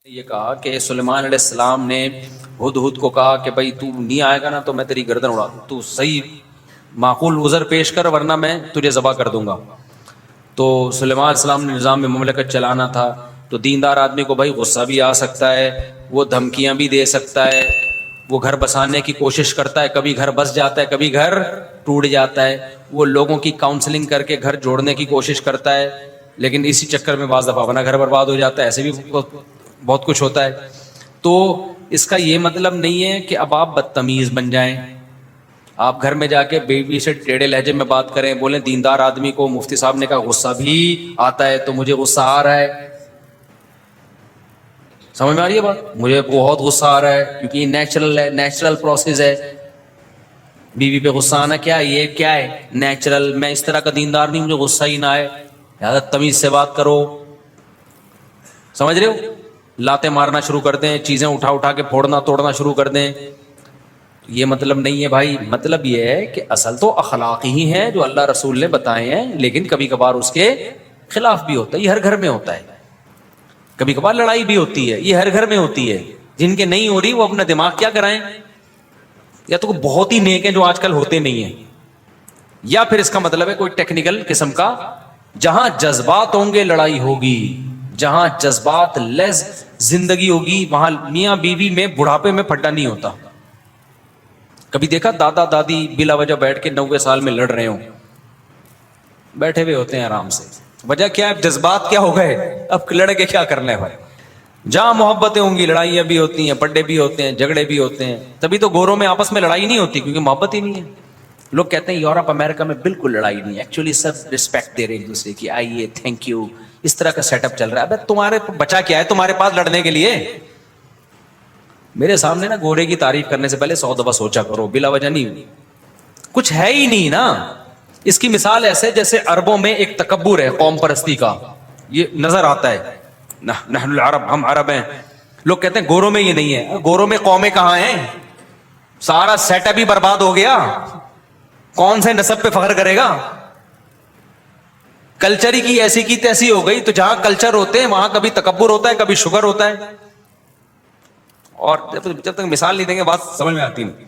یہ کہا کہ سلیمان علیہ السلام نے ہدہد کو کہا کہ بھائی تو نہیں آئے گا نا تو میں تیری گردن اڑا دوں، تو صحیح معقول عذر پیش کر ورنہ میں تجھے ذبح کر دوں گا۔ تو سلیمان علیہ السلام نے نظام مملکت چلانا تھا، تو دیندار آدمی کو بھائی غصہ بھی آ سکتا ہے، وہ دھمکیاں بھی دے سکتا ہے، وہ گھر بسانے کی کوشش کرتا ہے، کبھی گھر بس جاتا ہے کبھی گھر ٹوٹ جاتا ہے، وہ لوگوں کی کاؤنسلنگ کر کے گھر جوڑنے کی کوشش کرتا ہے، لیکن اسی چکر میں بعض دفعہ اپنا گھر برباد ہو جاتا ہے، ایسے بھی بہت کچھ ہوتا ہے۔ تو اس کا یہ مطلب نہیں ہے کہ اب آپ بدتمیز بن جائیں، آپ گھر میں جا کے بیوی سے ٹیڑھے لہجے میں بات کریں، بولیں دیندار آدمی کو مفتی صاحب نے کہا غصہ بھی آتا ہے تو مجھے غصہ آ رہا ہے۔ سمجھ میں آ رہی ہے بات؟ مجھے بہت غصہ آ رہا ہے کیونکہ یہ نیچرل ہے، نیچرل پروسیس ہے۔ بیوی پہ غصہ آنا کیا ہے؟ یہ کیا ہے؟ نیچرل۔ میں اس طرح کا دیندار نہیں مجھے غصہ ہی نہ آئے، لہٰذا تمیز سے بات کرو۔ سمجھ رہے ہو؟ لاتیں مارنا شروع کر دیں، چیزیں اٹھا اٹھا کے پھوڑنا توڑنا شروع کر دیں، یہ مطلب نہیں ہے بھائی۔ مطلب یہ ہے کہ اصل تو اخلاق ہی ہیں جو اللہ رسول نے بتائے ہیں، لیکن کبھی کبھار اس کے خلاف بھی ہوتا ہے، یہ ہر گھر میں ہوتا ہے۔ کبھی کبھار لڑائی بھی ہوتی ہے، یہ ہر گھر میں ہوتی ہے۔ جن کے نہیں ہو رہی وہ اپنا دماغ کیا کرائیں، یا تو بہت ہی نیک ہیں جو آج کل ہوتے نہیں ہیں، یا پھر اس کا مطلب ہے کوئی ٹیکنیکل قسم کا۔ جہاں جذبات ہوں گے لڑائی ہوگی، جہاں جذبات لیس زندگی ہوگی وہاں میاں بیوی میں بڑھاپے میں پھڈا نہیں ہوتا۔ کبھی دیکھا دادا دادی بلا وجہ بیٹھ کے 90 سال میں لڑ رہے ہوں، بیٹھے ہوئے ہوتے ہیں آرام سے، وجہ کیا ہے؟ جذبات کیا ہو گئے، اب لڑ کے کیا کرنا ہے بھائی۔ جہاں محبتیں ہوں گی لڑائیاں بھی ہوتی ہیں، پڈے بھی ہوتے ہیں، جھگڑے بھی ہوتے ہیں۔ تبھی تو گوروں میں آپس میں لڑائی نہیں ہوتی، کیونکہ محبت ہی نہیں ہے۔ لوگ کہتے ہیں یورپ امریکہ میں بالکل لڑائی نہیں ہے، ایکچولی سب رسپیکٹ دے رہے ایک دوسرے کی، آئیے تھینک یو، اس طرح کا سیٹ اپ چل رہا ہے۔ ابے تمہارے بچا کیا ہے تمہارے پاس لڑنے کے لیے؟ میرے سامنے نا گورے کی تعریف کرنے سے پہلے 100 دفعہ سوچا کرو، بلا وجہ نہیں، کچھ ہے ہی نہیں نا۔ اس کی مثال ایسے جیسے عربوں میں ایک تکبر ہے قوم پرستی کا، یہ نظر آتا ہے، نحن العرب، ہم عرب ہیں۔ لوگ کہتے ہیں گوروں میں یہ نہیں ہے، گوروں میں قومیں کہاں ہیں؟ سارا سیٹ اپ ہی برباد ہو گیا، کون سے نسب پہ فخر کرے گا؟ کلچر ہی کی ایسی کی تیسی ہو گئی، تو جہاں کلچر ہوتے ہیں وہاں کبھی تکبر ہوتا ہے کبھی شکر ہوتا ہے۔ اور جب تک مثال نہیں دیں گے بات سمجھ میں آتی نہیں۔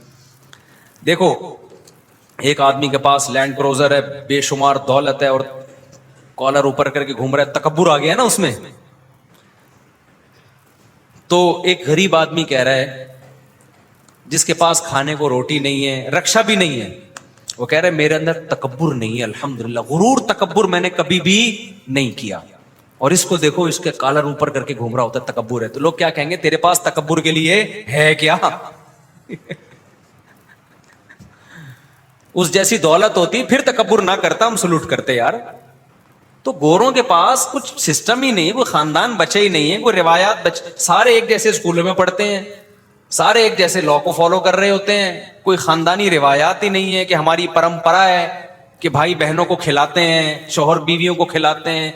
دیکھو ایک آدمی کے پاس لینڈ کروزر ہے، بے شمار دولت ہے، اور کالر اوپر کر کے گھوم رہا ہے، تکبر آ گیا نا اس میں۔ تو ایک غریب آدمی کہہ رہا ہے جس کے پاس کھانے کو روٹی نہیں ہے، رکشا بھی نہیں ہے، وہ کہہ رہے میرے اندر تکبر نہیں ہے، الحمدللہ، غرور تکبر میں نے کبھی بھی نہیں کیا۔ اور اس کو دیکھو، اس کے کالر اوپر کر کے گھوم رہا ہوتا ہے، تکبر ہے۔ تو لوگ کیا کہیں گے؟ تیرے پاس تکبر کے لیے ہے کیا؟ اس جیسی دولت ہوتی پھر تکبر نہ کرتا، ہم سلوٹ کرتے یار۔ تو گوروں کے پاس کچھ سسٹم ہی نہیں، کوئی خاندان بچے ہی نہیں ہے، کوئی روایات سارے ایک جیسے اسکولوں میں پڑھتے ہیں، سارے ایک جیسے لا کو فالو کر رہے ہوتے ہیں، کوئی خاندانی روایات ہی نہیں ہے کہ ہماری پرمپرا ہے کہ بھائی بہنوں کو کھلاتے ہیں، شوہر بیویوں کو کھلاتے ہیں،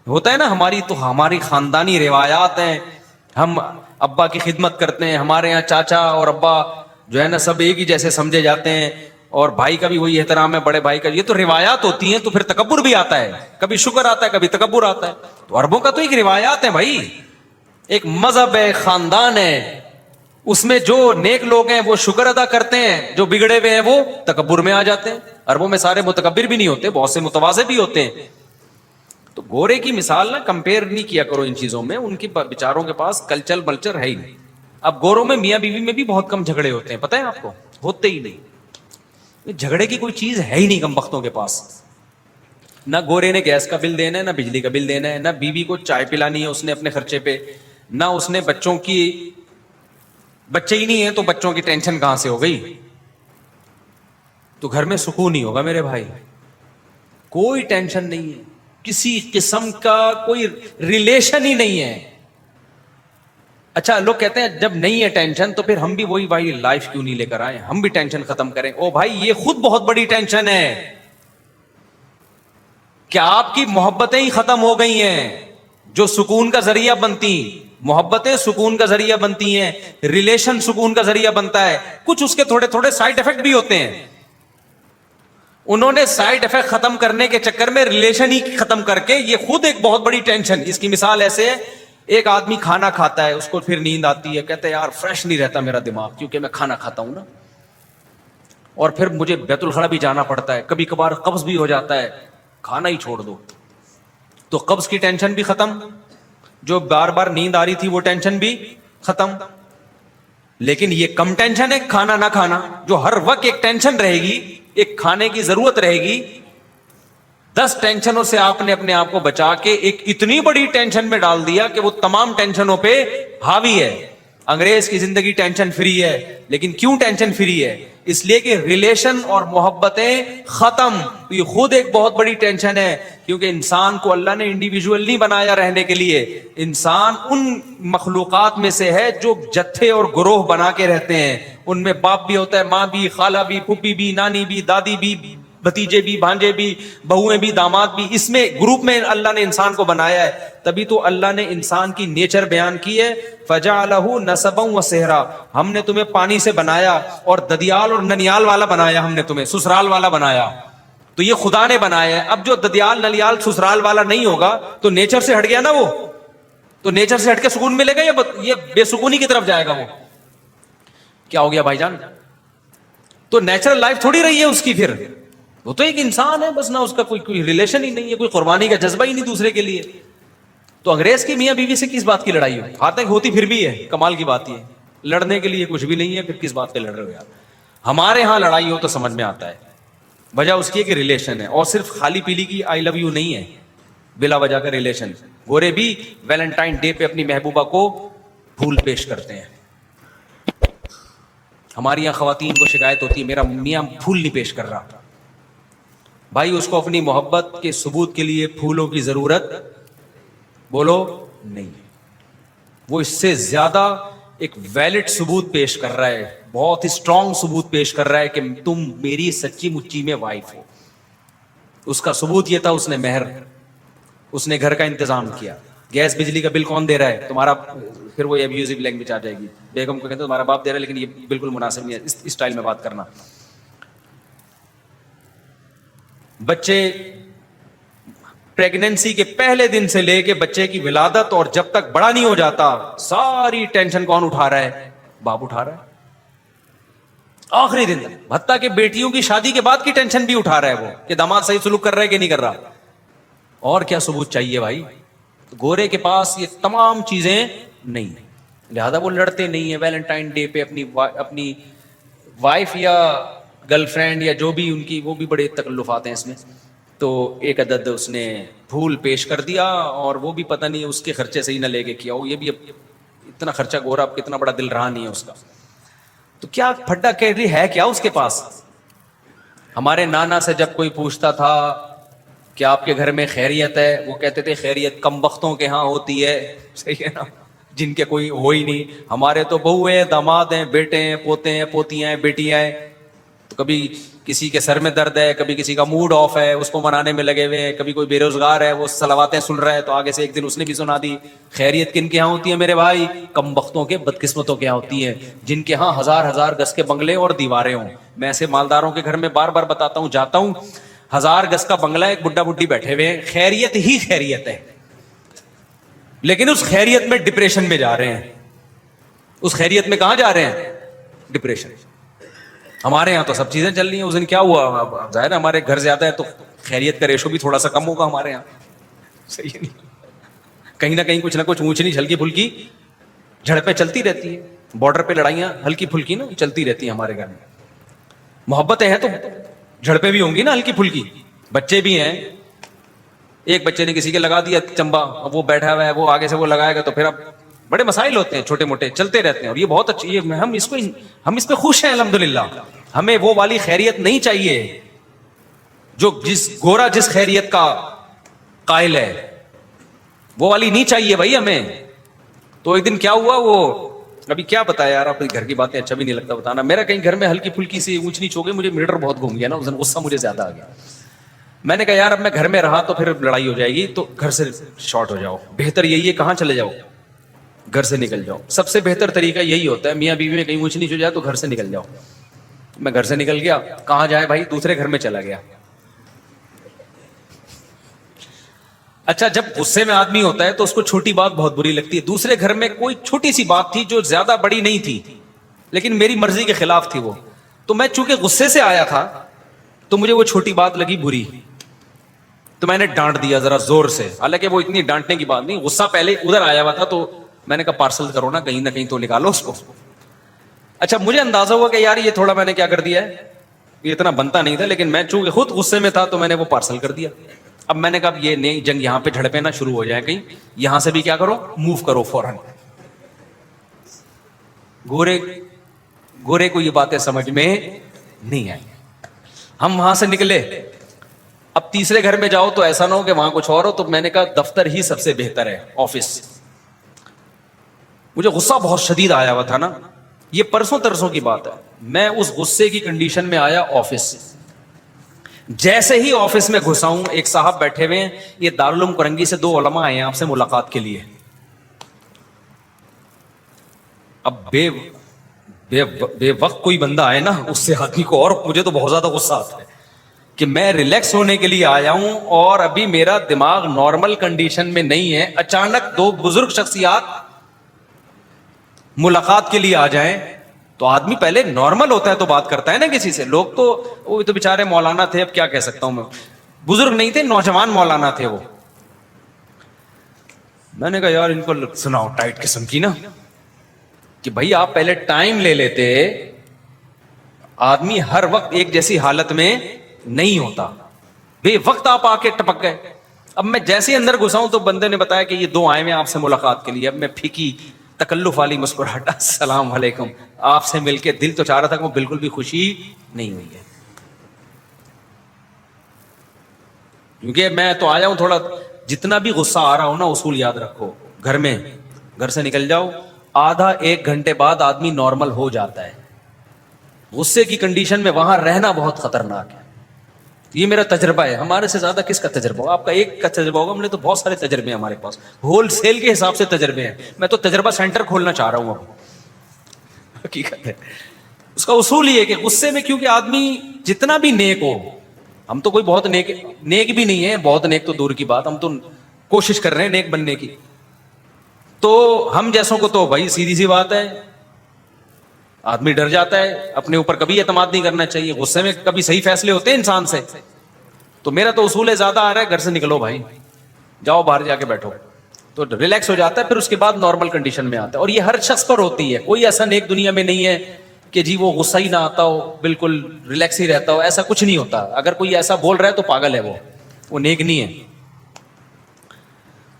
ہوتا ہے نا ہماری، تو ہماری خاندانی روایات ہیں، ہم ابا کی خدمت کرتے ہیں، ہمارے یہاں چاچا اور ابا جو ہے نا سب ایک ہی جیسے سمجھے جاتے ہیں، اور بھائی کا بھی وہی احترام ہے بڑے بھائی کا۔ یہ تو روایات ہوتی ہیں، تو پھر تکبر بھی آتا ہے، کبھی شکر آتا ہے کبھی تکبر آتا ہے۔ تو عربوں کا تو ایک روایات ہے بھائی، ایک مذہب ہے، خاندان ہے، اس میں جو نیک لوگ ہیں وہ شکر ادا کرتے ہیں، جو بگڑے ہوئے ہیں وہ تکبر میں آ جاتے ہیں۔ عربوں میں سارے متکبر بھی نہیں ہوتے، بہت سے متواضع بھی ہوتے ہیں۔ تو گورے کی مثال نہ کمپیئر نہیں کیا کرو ان چیزوں میں، ان کی بیچاروں کے پاس کلچر بلچر ہے ہی نہیں۔ اب گوروں میں میاں بیوی میں بھی بہت کم جھگڑے ہوتے ہیں، پتہ ہے آپ کو؟ ہوتے ہی نہیں، جھگڑے کی کوئی چیز ہے ہی نہیں کم بختوں کے پاس۔ نہ گورے نے گیس کا بل دینا ہے، نہ بجلی کا بل دینا ہے، نہ بیوی کو چائے پلانی ہے اس نے اپنے خرچے پہ، نہ اس نے بچوں کی، بچے ہی نہیں ہیں تو بچوں کی ٹینشن کہاں سے ہو گئی؟ تو گھر میں سکون نہیں ہوگا میرے بھائی، کوئی ٹینشن نہیں ہے، کسی قسم کا کوئی ریلیشن ہی نہیں ہے۔ اچھا لوگ کہتے ہیں جب نہیں ہے ٹینشن تو پھر ہم بھی وہی بھائی لائف کیوں نہیں لے کر آئے، ہم بھی ٹینشن ختم کریں۔ او بھائی یہ خود بہت بڑی ٹینشن ہے کہ آپ کی محبتیں ہی ختم ہو گئی ہیں جو سکون کا ذریعہ بنتی، محبتیں سکون کا ذریعہ بنتی ہیں، ریلیشن سکون کا ذریعہ بنتا ہے، کچھ اس کے تھوڑے تھوڑے سائیڈ افیکٹ بھی ہوتے ہیں۔ انہوں نے سائیڈ افیکٹ ختم کرنے کے چکر میں ریلیشن ہی ختم کر کے، یہ خود ایک بہت بڑی ٹینشن۔ اس کی مثال ایسے ہے ایک آدمی کھانا کھاتا ہے, اس کو پھر نیند آتی ہے, کہتا ہے یار فریش نہیں رہتا میرا دماغ کیونکہ میں کھانا کھاتا ہوں نا, اور پھر مجھے بیت الخلا بھی جانا پڑتا ہے, کبھی کبھار قبض بھی ہو جاتا ہے, کھانا ہی چھوڑ دو. تو قبض کی ٹینشن بھی ختم, جو بار بار نیند آ رہی تھی وہ ٹینشن بھی ختم. لیکن یہ کم ٹینشن ہے کھانا نہ کھانا, جو ہر وقت ایک ٹینشن رہے گی, ایک کھانے کی ضرورت رہے گی. 10 ٹینشنوں سے آپ نے اپنے آپ کو بچا کے ایک اتنی بڑی ٹینشن میں ڈال دیا کہ وہ تمام ٹینشنوں پہ حاوی ہے. انگریز کی زندگی ٹینشن فری ہے, لیکن کیوں ٹینشن فری ہے؟ اس لیے کہ ریلیشن اور محبتیں ختم. یہ خود ایک بہت بڑی ٹینشن ہے, کیونکہ انسان کو اللہ نے انڈیویجول نہیں بنایا رہنے کے لیے. انسان ان مخلوقات میں سے ہے جو جتھے اور گروہ بنا کے رہتے ہیں. ان میں باپ بھی ہوتا ہے, ماں بھی, خالہ بھی, پھوپھی بھی, نانی بھی, دادی بھی, بھتیجے بھی, بھانجے بھی, بہویں بھی, داماد بھی. اس میں گروپ میں اللہ نے انسان کو بنایا ہے. تبھی تو اللہ نے انسان کی نیچر بیان کی ہے, فَجَعَلَهُ نَسَبًا وَصِهْرًا, ہم نے تمہیں پانی سے بنایا اور ددیال اور ننیال والا بنایا, ہم نے تمہیں سسرال والا بنایا. تو یہ خدا نے بنایا ہے. اب جو ددیال ننیال سسرال والا نہیں ہوگا تو نیچر سے ہٹ گیا نا وہ, تو نیچر سے ہٹ کے سکون ملے گا یا یہ بے سکونی کی طرف جائے گا؟ وہ کیا ہو گیا بھائی جان؟ تو نیچرل لائف تھوڑی رہی ہے اس کی. پھر وہ تو ایک انسان ہے بس, نہ اس کا کوئی ریلیشن ہی نہیں ہے, کوئی قربانی کا جذبہ ہی نہیں دوسرے کے لیے. تو انگریز کی میاں بیوی سے کس بات کی لڑائی ہو؟ ہاتھ تک ہوتی پھر بھی ہے, کمال کی بات یہ لڑنے کے لیے کچھ بھی نہیں ہے, پھر کس بات پہ لڑ رہے ہو یار؟ ہمارے ہاں لڑائی ہو تو سمجھ میں آتا ہے, وجہ اس کی ایک ریلیشن ہے, اور صرف خالی پیلی کی آئی لو یو نہیں ہے, بلا وجہ کا ریلیشن. گورے بھی ویلنٹائن ڈے پہ اپنی محبوبہ کو پھول پیش کرتے ہیں. ہماری یہاں خواتین کو شکایت ہوتی ہے میرا میاں پھول نہیں پیش کر رہا. بھائی اس کو اپنی محبت کے ثبوت کے لیے پھولوں کی ضرورت بولو نہیں, وہ اس سے زیادہ ایک ویلڈ ثبوت پیش کر رہا ہے, بہت ہی اسٹرانگ ثبوت پیش کر رہا ہے کہ تم میری سچی مچی میں وائف ہو. اس کا ثبوت یہ تھا, اس نے مہر, اس نے گھر کا انتظام کیا. گیس بجلی کا بل کون دے رہا ہے؟ تمہارا. پھر وہ ابیوزو لینگویج آ جائے گی, بیگم کو کہتے ہیں تمہارا باپ دے رہا ہے, لیکن یہ بالکل مناسب نہیں ہے اس اسٹائل میں بات کرنا. بچے پریگننسی کے پہلے دن سے لے کے بچے کی ولادت اور جب تک بڑا نہیں ہو جاتا, ساری ٹینشن کون اٹھا رہا ہے؟ باپ اٹھا رہا ہے. آخری دن تک, حتیٰ کہ بیٹیوں کی شادی کے بعد کی ٹینشن بھی اٹھا رہا ہے وہ, کہ داماد صحیح سلوک کر رہا ہے کہ نہیں کر رہا. اور کیا ثبوت چاہیے بھائی؟ گورے کے پاس یہ تمام چیزیں نہیں, لہذا وہ لڑتے نہیں ہیں. ویلنٹائن ڈے پہ اپنی وائف یا گرل فرینڈ یا جو بھی ان کی, وہ بھی بڑے تکلفات ہیں اس میں. تو ایک عدد اس نے پھول پیش کر دیا, اور وہ بھی پتہ نہیں اس کے خرچے سے ہی نہ لے کے کیا ہو. یہ بھی اتنا خرچہ, گورا اب کتنا بڑا دل رہا نہیں ہے اس کا. تو کیا پھڈا کیری ہے کیا اس کے پاس؟ ہمارے نانا سے جب کوئی پوچھتا تھا کہ آپ کے گھر میں خیریت ہے, وہ کہتے تھے خیریت کم بختوں کے ہاں ہوتی ہے. صحیح ہے نا, جن کے کوئی ہو ہی نہیں. ہمارے تو بہو ہیں, داماد ہیں, بیٹے ہیں, پوتے ہیں, پوتیاں ہیں, بیٹیاں ہیں. تو کبھی کسی کے سر میں درد ہے, کبھی کسی کا موڈ آف ہے, اس کو منانے میں لگے ہوئے ہیں. کبھی کوئی بے روزگار ہے, وہ صلواتیں سن رہا ہے, تو آگے سے ایک دن اس نے بھی سنا دی. خیریت کن کے ہاں ہوتی ہے میرے بھائی؟ کم بختوں کے, بدقسمتوں کے ہاں ہوتی ہے, جن کے ہاں ہزار ہزار گز کے بنگلے اور دیواریں ہوں. میں ایسے مالداروں کے گھر میں بار بار بتاتا ہوں, جاتا ہوں, 1000 گز کا بنگلہ, ایک بڈھا بڈھی بیٹھے ہوئے ہیں, خیریت ہی خیریت ہے, لیکن اس خیریت میں ڈپریشن میں جا رہے ہیں. اس خیریت میں کہاں جا رہے ہیں؟ ڈپریشن. ہمارے یہاں تو سب چیزیں چل رہی ہیں. اس دن کیا ہوا؟ ظاہر ہے ہمارے گھر زیادہ ہے تو خیریت کا ریشو بھی تھوڑا سا کم ہوگا ہمارے یہاں. صحیح ہے نہیں؟ کہیں نہ کہیں کچھ نہ کچھ اونچ نیچ ہلکی پھلکی جھڑپیں چلتی رہتی ہے. بارڈر پہ لڑائیاں ہلکی پھلکی نا چلتی رہتی ہیں ہمارے گھر میں. محبتیں ہیں تو جھڑپیں بھی ہوں گی نا ہلکی پھلکی. بچے بھی ہیں, ایک بچے نے کسی کے لگا دیا چمبا, وہ بیٹھا ہوا ہے, وہ آگے سے وہ لگائے گا, تو پھر اب بڑے مسائل ہوتے ہیں, چھوٹے موٹے چلتے رہتے ہیں. اور یہ بہت اچھی, یہ ہم اس پہ خوش ہیں الحمدللہ. ہمیں وہ والی خیریت نہیں چاہیے جو گورا جس خیریت کا قائل ہے, وہ والی نہیں چاہیے بھائی ہمیں. تو ایک دن کیا ہوا, وہ ابھی کیا بتایا یار, اپنے گھر کی باتیں اچھا بھی نہیں لگتا بتانا. میرا کہیں گھر میں ہلکی پھلکی سی اونچ نیچ ہو گئی, مجھے میٹر بہت گھوم گیا نا اس دن, غصہ مجھے زیادہ آ گیا. میں نے کہا یار اب میں گھر میں رہا تو پھر لڑائی ہو جائے گی, تو گھر سے شارٹ ہو جاؤ, بہتر یہی ہے کہاں چلے جاؤ, گھر سے نکل جاؤ. سب سے بہتر طریقہ یہی ہوتا ہے, میاں بیوی میں کہیں اونچ نیچ ہو جائے تو گھر سے نکل جاؤ. میں گھر سے نکل گیا, کہاں جائے بھائی, دوسرے گھر میں چلا گیا. اچھا جب غصے میں آدمی ہوتا ہے تو اس کو چھوٹی بات بہت بری لگتی ہے. دوسرے گھر میں کوئی چھوٹی سی بات تھی جو زیادہ بڑی نہیں تھی لیکن میری مرضی کے خلاف تھی وہ, تو میں چونکہ غصے سے آیا تھا تو مجھے وہ چھوٹی بات لگی بری, تو میں نے ڈانٹ دیا ذرا زور سے. حالانکہ وہ اتنی ڈانٹنے کی بات نہیں, غصہ پہلے ادھر آیا ہوا تھا تو میں نے کہا پارسل کرو نا کہیں تو نکالو اس کو. اچھا مجھے اندازہ ہوا کہ یار یہ تھوڑا میں نے کیا کر دیا ہے, یہ اتنا بنتا نہیں تھا, لیکن میں چونکہ خود غصے میں تھا تو میں نے وہ پارسل کر دیا. اب میں نے کہا یہ نئی جنگ یہاں پہ جھڑپیں نہ شروع ہو جائیں, کہیں یہاں سے بھی کیا کرو موو کرو فوراً. گورے کو یہ باتیں سمجھ میں نہیں آئی. ہم وہاں سے نکلے, اب تیسرے گھر میں جاؤ تو ایسا نہ ہو کہ وہاں کچھ اور ہو, تو میں نے کہا دفتر ہی سب سے بہتر ہے, آفس. مجھے غصہ بہت شدید آیا ہوا تھا نا, یہ پرسوں ترسوں کی بات ہے. میں اس غصے کی کنڈیشن میں آیا آفس. جیسے ہی آفس میں گھسا ہوں, ایک صاحب بیٹھے ہوئے ہیں, یہ دارالعلوم کرنگی سے 2 علماء آئے ہیں آپ سے ملاقات کے لیے. اب بے وقت کوئی بندہ آئے نا, اس سے آدمی کو, اور مجھے تو بہت زیادہ غصہ آتا ہے کہ میں ریلیکس ہونے کے لیے آیا ہوں اور ابھی میرا دماغ نارمل کنڈیشن میں نہیں ہے, اچانک 2 بزرگ شخصیات ملاقات کے لیے آ جائیں تو آدمی پہلے نارمل ہوتا ہے تو بات کرتا ہے نا کسی سے. لوگ تو وہ تو بےچارے مولانا تھے, اب کیا کہہ سکتا ہوں میں, بزرگ نہیں تھے, نوجوان مولانا تھے وہ. میں نے کہا یار ان کو سناؤ ٹائٹ قسم کی نا, کہ بھائی آپ پہلے ٹائم لے لیتے, آدمی ہر وقت ایک جیسی حالت میں نہیں ہوتا, بے وقت آپ آ کے ٹپک گئے. اب میں جیسے ہی اندر گھسا ہوں تو بندے نے بتایا کہ یہ 2 آئے ہیں آپ سے ملاقات کے لیے. اب میں پھیکی تکلف والی مسکراہٹ, السلام علیکم, آپ سے مل کے دل تو چاہ رہا تھا کہ وہ بالکل بھی خوشی نہیں ہوئی ہے, کیونکہ میں تو آیا ہوں تھوڑا, جتنا بھی غصہ آ رہا ہو نا اصول یاد رکھو, گھر سے نکل جاؤ, آدھا 1 گھنٹے بعد آدمی نارمل ہو جاتا ہے. غصے کی کنڈیشن میں وہاں رہنا بہت خطرناک ہے. یہ میرا تجربہ ہے, ہمارے سے زیادہ کس کا تجربہ ہوگا, آپ کا ایک کا تجربہ ہوگا, ہم نے تو بہت سارے تجربے ہیں ہمارے پاس, ہول سیل کے حساب سے تجربے ہیں. میں تو تجربہ سینٹر کھولنا چاہ رہا ہوں اب. حقیقت ہے اس کا اصول یہ ہے کہ غصے میں, کیونکہ آدمی جتنا بھی نیک ہو, ہم تو کوئی بہت نیک بھی نہیں ہے, بہت نیک تو دور کی بات, ہم تو کوشش کر رہے ہیں نیک بننے کی, تو ہم جیسوں کو تو بھائی سیدھی سی بات ہے, آدمی ڈر جاتا ہے, اپنے اوپر کبھی اعتماد نہیں کرنا چاہیے, غصے میں کبھی صحیح فیصلے ہوتے ہیں انسان سے. تو میرا تو اصول ہے زیادہ آ رہا ہے گھر سے نکلو بھائی, جاؤ باہر جا کے بیٹھو, تو ریلیکس ہو جاتا ہے, پھر اس کے بعد نارمل کنڈیشن میں آتا ہے. اور یہ ہر شخص پر ہوتی ہے, کوئی ایسا نیک دنیا میں نہیں ہے کہ جی وہ غصہ ہی نہ آتا ہو, بالکل ریلیکس ہی رہتا ہو, ایسا کچھ نہیں ہوتا. اگر کوئی ایسا بول رہا ہے تو پاگل ہے, وہ نیک نہیں ہے.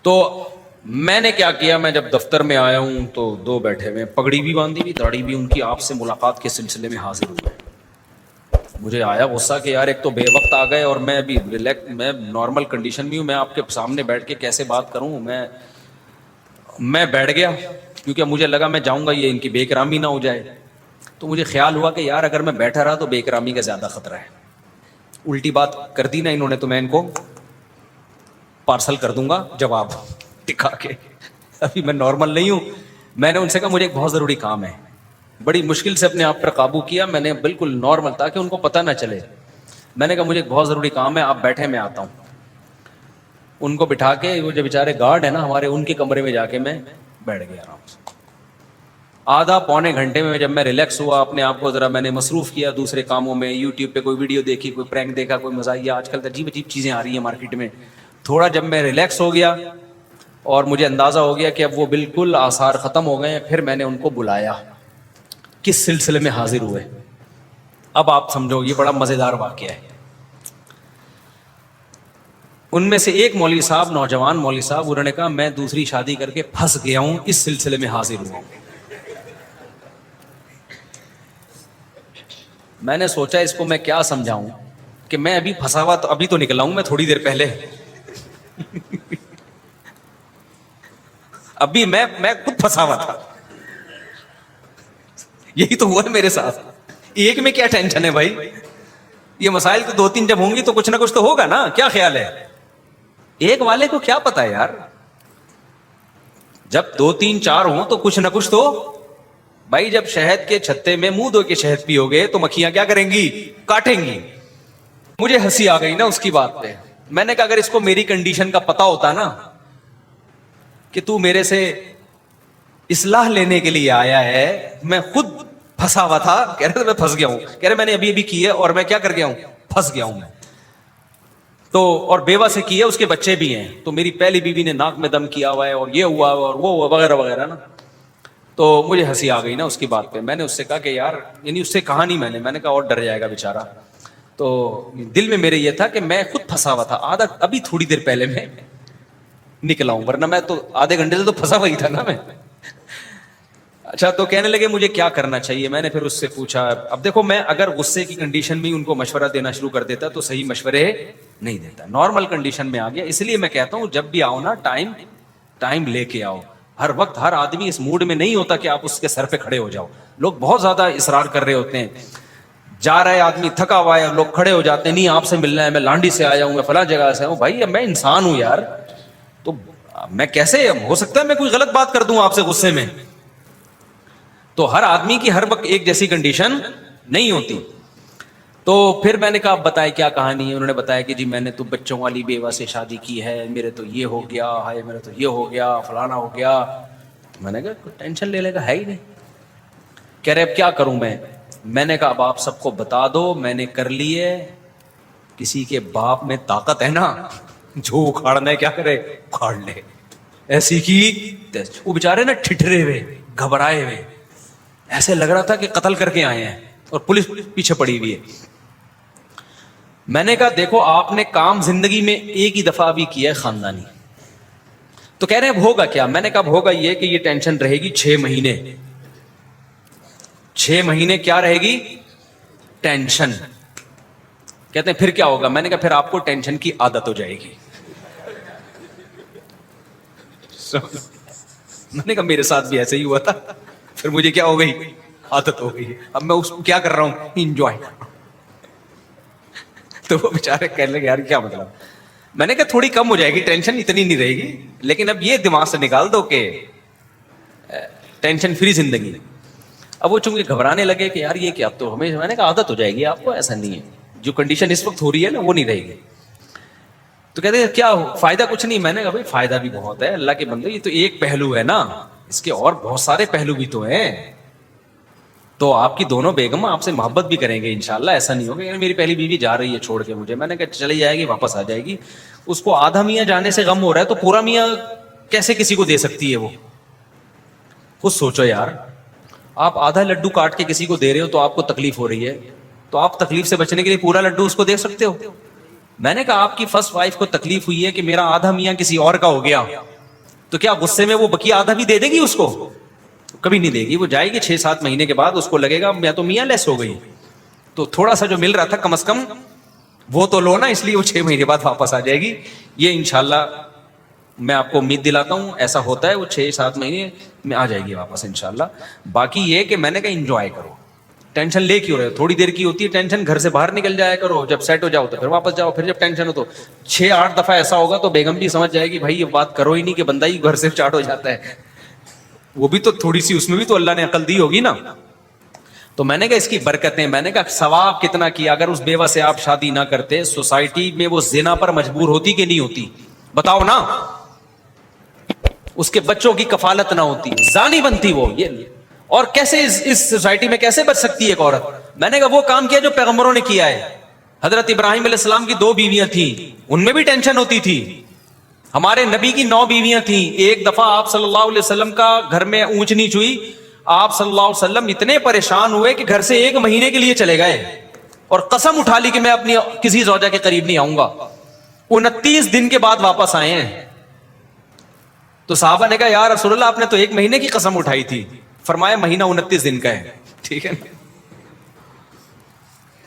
تو میں نے کیا کیا, میں جب دفتر میں آیا ہوں تو 2 بیٹھے ہوئے, پگڑی بھی باندھی ہوئی, داڑھی بھی ان کی, آپ سے ملاقات کے سلسلے میں حاضر ہوئے. مجھے آیا غصہ کہ یار ایک تو بے وقت آ گئے اور میں ابھی میں نارمل کنڈیشن میں ہوں, میں آپ کے سامنے بیٹھ کے کیسے بات کروں. میں بیٹھ گیا کیونکہ مجھے لگا میں جاؤں گا یہ ان کی بے اکرامی نہ ہو جائے. تو مجھے خیال ہوا کہ یار اگر میں بیٹھا رہا تو بے اکرامی کا زیادہ خطرہ ہے. الٹی بات کر دی نا انہوں نے, تو میں ان کو پارسل کر دوں گا جواب دکھا کے. ابھی میں نارمل نہیں ہوں. میں نے ان سے کہا مجھے ایک بہت ضروری کام ہے, بڑی مشکل سے اپنے آپ پر قابو کیا, میں نے بالکل نارمل, تاکہ ان کو پتہ نہ چلے. میں نے کہا مجھے ایک بہت ضروری کام ہے, آپ بیٹھے, میں آتا ہوں. ان کو بٹھا کے, وہ جو بیچارے گارڈ ہیں نا ہمارے, ان کے کمرے میں جا کے میں بیٹھ گیا آرام سے. آدھا پونے گھنٹے میں جب میں ریلیکس ہوا, اپنے آپ کو ذرا میں نے مصروف کیا دوسرے کاموں میں, یوٹیوب پہ کوئی ویڈیو دیکھی, کوئی پرینک دیکھا, کوئی مزاحیہ, آج کل عجیب عجیب چیزیں آ رہی ہیں مارکیٹ میں. تھوڑا جب میں ریلیکس ہو گیا اور مجھے اندازہ ہو گیا کہ اب وہ بالکل آثار ختم ہو گئے ہیں, پھر میں نے ان کو بلایا. کس سلسلے میں حاضر ہوئے, اب آپ سمجھو, یہ بڑا مزیدار واقعہ ہے. ان میں سے ایک مولوی صاحب, نوجوان مولوی صاحب, انہوں نے کہا میں دوسری شادی کر کے پھنس گیا ہوں, اس سلسلے میں حاضر ہوا ہوں. میں نے سوچا اس کو میں کیا سمجھاؤں کہ میں ابھی پھنسا ہوا, تو ابھی تو نکلا ہوں میں تھوڑی دیر پہلے. ابھی میں خود پھنسا ہوا تھا. یہی تو ہوا ہے میرے ساتھ. ایک میں کیا ٹینشن ہے بھائی, یہ مسائل تو 2-3 جب ہوں گی تو کچھ نہ کچھ تو ہوگا نا. کیا خیال ہے, ایک والے کو کیا پتا ہے یار, جب 2-3-4 ہوں تو کچھ نہ کچھ تو بھائی. جب شہد کے چھتے میں منہ دھو کے شہد پیو گے تو مکھیاں کیا کریں گی, کاٹیں گی. مجھے ہنسی آ گئی نا اس کی بات پہ. میں نے کہا اگر اس کو میری کنڈیشن کا پتا ہوتا نا کہ تو میرے سے اصلاح لینے کے لیے آیا ہے, میں خود پھنسا ہوا تھا. کہہ رہے میں پھنس گیا ہوں, کہہ رہے میں نے ابھی ابھی کی ہے اور میں کیا کر گیا ہوں, پھنس گیا ہوں میں تو, اور بیوہ سے کی ہے, اس کے بچے بھی ہیں, تو میری پہلی بیوی نے ناک میں دم کیا ہوا ہے اور یہ ہوا اور وہ ہوا وغیرہ وغیرہ نا. تو مجھے ہنسی آ گئی نا اس کی بات پہ. میں نے اس سے کہا کہ یار, یعنی اس سے کہا نہیں میں نے کہا اور ڈر جائے گا بیچارہ. تو دل میں میرے یہ تھا کہ میں خود پھنسا ہوا تھا, آدھا ابھی تھوڑی دیر پہلے میں نکلا ہوں, ورنہ میں تو آدھے گھنٹے سے تو پھنسا ہوا ہی تھا نا میں. اچھا, تو کہنے لگے مجھے کیا کرنا چاہیے. میں نے پھر اس سے پوچھا. اب دیکھو, میں اگر غصے کی کنڈیشن میں ان کو مشورہ دینا شروع کر دیتا تو صحیح مشورے نہیں دیتا. نارمل کنڈیشن میں آ گیا, اس لیے میں کہتا ہوں جب بھی آؤ نا ٹائم لے کے آؤ. ہر وقت ہر آدمی اس موڈ میں نہیں ہوتا کہ آپ اس کے سر پہ کھڑے ہو جاؤ. لوگ بہت زیادہ اصرار کر رہے ہوتے ہیں, جا رہا ہے آدمی تھکا ہوا ہے, لوگ کھڑے ہو جاتے ہیں, نہیں آپ سے ملنا ہے, میں لانڈی سے آیا ہوں, میں فلاں جگہ سے ہوں. بھائی میں انسان ہوں یار, تو میں کیسے, ہو سکتا ہے میں کوئی غلط بات کر دوں آپ سے غصے میں. تو ہر آدمی کی ہر وقت ایک جیسی کنڈیشن نہیں ہوتی. تو پھر میں نے کہا آپ بتائے کیا کہانی ہے. انہوں نے بتایا کہ جی میں نے تو بچوں والی بیوہ سے شادی کی ہے, میرے تو یہ ہو گیا, ہائے میرے تو یہ ہو گیا, فلانا ہو گیا. میں نے کہا کوئی ٹینشن لے لے گا ہے ہی نہیں. کہہ رہے اب کیا کروں میں نے کہا اب آپ سب کو بتا دو میں نے کر لیے, کسی کے باپ میں طاقت ہے نا, جو اکھاڑنا ہے کیا کرے اکھاڑ لے. ایسی کی وہ بیچارے نا ٹھٹرے ہوئے, گھبرائے ہوئے, ایسے لگ رہا تھا کہ قتل کر کے آئے ہیں اور پولیس پیچھے پڑی ہوئی ہے. میں نے کہا دیکھو آپ نے کام زندگی میں ایک ہی دفعہ بھی کیا ہے خاندانی. تو کہہ رہے ہیں اب ہوگا کیا. میں نے کہا اب ہوگا یہ کہ یہ ٹینشن رہے گی 6 مہینے. 6 مہینے کیا رہے گی, ٹینشن. کہتے ہیں پھر کیا ہوگا. میں نے کہا پھر آپ کو ٹینشن کی عادت ہو جائے گی. میں نے کہا میرے ساتھ بھی ایسے ہی ہوا تھا, پھر مجھے کیا ہو گئی, عادت ہو گئی. اب میں اس کو کیا کر رہا ہوں, انجوائے. تو وہ بیچارے کہنے لگے یار کیا مطلب. میں نے کہا تھوڑی کم ہو جائے گی, ٹینشن اتنی نہیں رہے گی, لیکن اب یہ دماغ سے نکال دو کہ ٹینشن فری زندگی. اب وہ چونکہ گھبرانے لگے کہ یار یہ کیا, اب تو ہمیں, میں نے کہا عادت ہو جائے گی آپ کو, ایسا نہیں ہے, جو کنڈیشن اس وقت ہو رہی ہے نا وہ نہیں رہے گی. تو کہتے ہیں کیا فائدہ کچھ نہیں. میں نے کہا بھائی فائدہ بھی بہت ہے, اللہ کے بندے یہ تو ایک پہلو ہے نا, اس کے اور بہت سارے پہلو بھی تو ہیں. تو آپ کی دونوں بیگم آپ سے محبت بھی کریں گے انشاءاللہ, ایسا نہیں ہوگا یار میری پہلی بیوی جا رہی ہے چھوڑ کے مجھے. میں نے کہا چلی جائے گی, واپس آ جائے گی. اس کو آدھا میاں جانے سے غم ہو رہا ہے تو پورا میاں کیسے کسی کو دے سکتی ہے. وہ خود سوچو یار, آپ آدھا لڈو کاٹ کے کسی کو دے رہے ہو تو آپ کو تکلیف ہو رہی ہے, تو آپ تکلیف سے بچنے کے لیے پورا لڈو اس کو دے سکتے ہو. میں نے کہا آپ کی فرسٹ وائف کو تکلیف ہوئی ہے کہ میرا آدھا میاں کسی اور کا ہو گیا, تو کیا غصے میں وہ بقیہ آدھا بھی دے دے گی اس کو؟ کبھی نہیں دے گی. وہ جائے گی 6-7 مہینے کے بعد, اس کو لگے گا میں تو میاں لیس ہو گئی, تو تھوڑا سا جو مل رہا تھا کم از کم وہ تو لو نا, اس لیے وہ 6 مہینے بعد واپس آ جائے گی. یہ انشاءاللہ میں آپ کو امید دلاتا ہوں ایسا ہوتا ہے, وہ 6-7 مہینے میں آ جائے گی واپس انشاءاللہ. باقی یہ کہ میں نے کہا انجوائے کرو, ٹینشن لے کیوں رہے ہو, تھوڑی دیر کی ہوتی ہے ٹینشن, گھر سے باہر نکل جایا کرو, جب سیٹ ہو جاؤ تو پھر واپس جاؤ, پھر جب ٹینشن ہو تو 6-8 دفعہ ایسا ہوگا تو بیگم بھی سمجھ جائے گی بھائی یہ بات کرو ہی نہیں, کہ بندہ ہی گھر سے اسٹارٹ ہو جاتا ہے. وہ بھی تو تھوڑی سی, اس میں بھی تو اللہ نے عقل دی ہوگی نا. تو میں نے کہا اس کی برکتیں, میں نے کہا ثواب کتنا کیا. اگر اس بیوہ سے آپ شادی نہ کرتے, سوسائٹی میں وہ زنا پر مجبور ہوتی کہ نہیں ہوتی, بتاؤ نا. اس کے بچوں کی کفالت نہ ہوتی, زانی بنتی وہ. یہ اور کیسے اس سوسائٹی میں کیسے بچ سکتی ہے ایک عورت. میں نے کہا وہ کام کیا جو پیغمبروں نے کیا ہے. حضرت ابراہیم علیہ السلام کی 2 بیویاں تھیں, ان میں بھی ٹینشن ہوتی تھی. ہمارے نبی کی 9 بیویاں تھیں. ایک دفعہ آپ صلی اللہ علیہ وسلم کا گھر میں اونچ نیچ ہوئی, آپ صلی اللہ علیہ وسلم اتنے پریشان ہوئے کہ گھر سے 1 مہینے کے لیے چلے گئے, اور قسم اٹھا لی کہ میں اپنی کسی زوجہ کے قریب نہیں آؤں گا. 29 دن کے بعد واپس آئے ہیں. تو صحابہ نے کہا یا رسول اللہ آپ نے تو 1 مہینے کی قسم اٹھائی تھی. فرمایا مہینہ 29 دن کا ہے. ٹھیک ہے,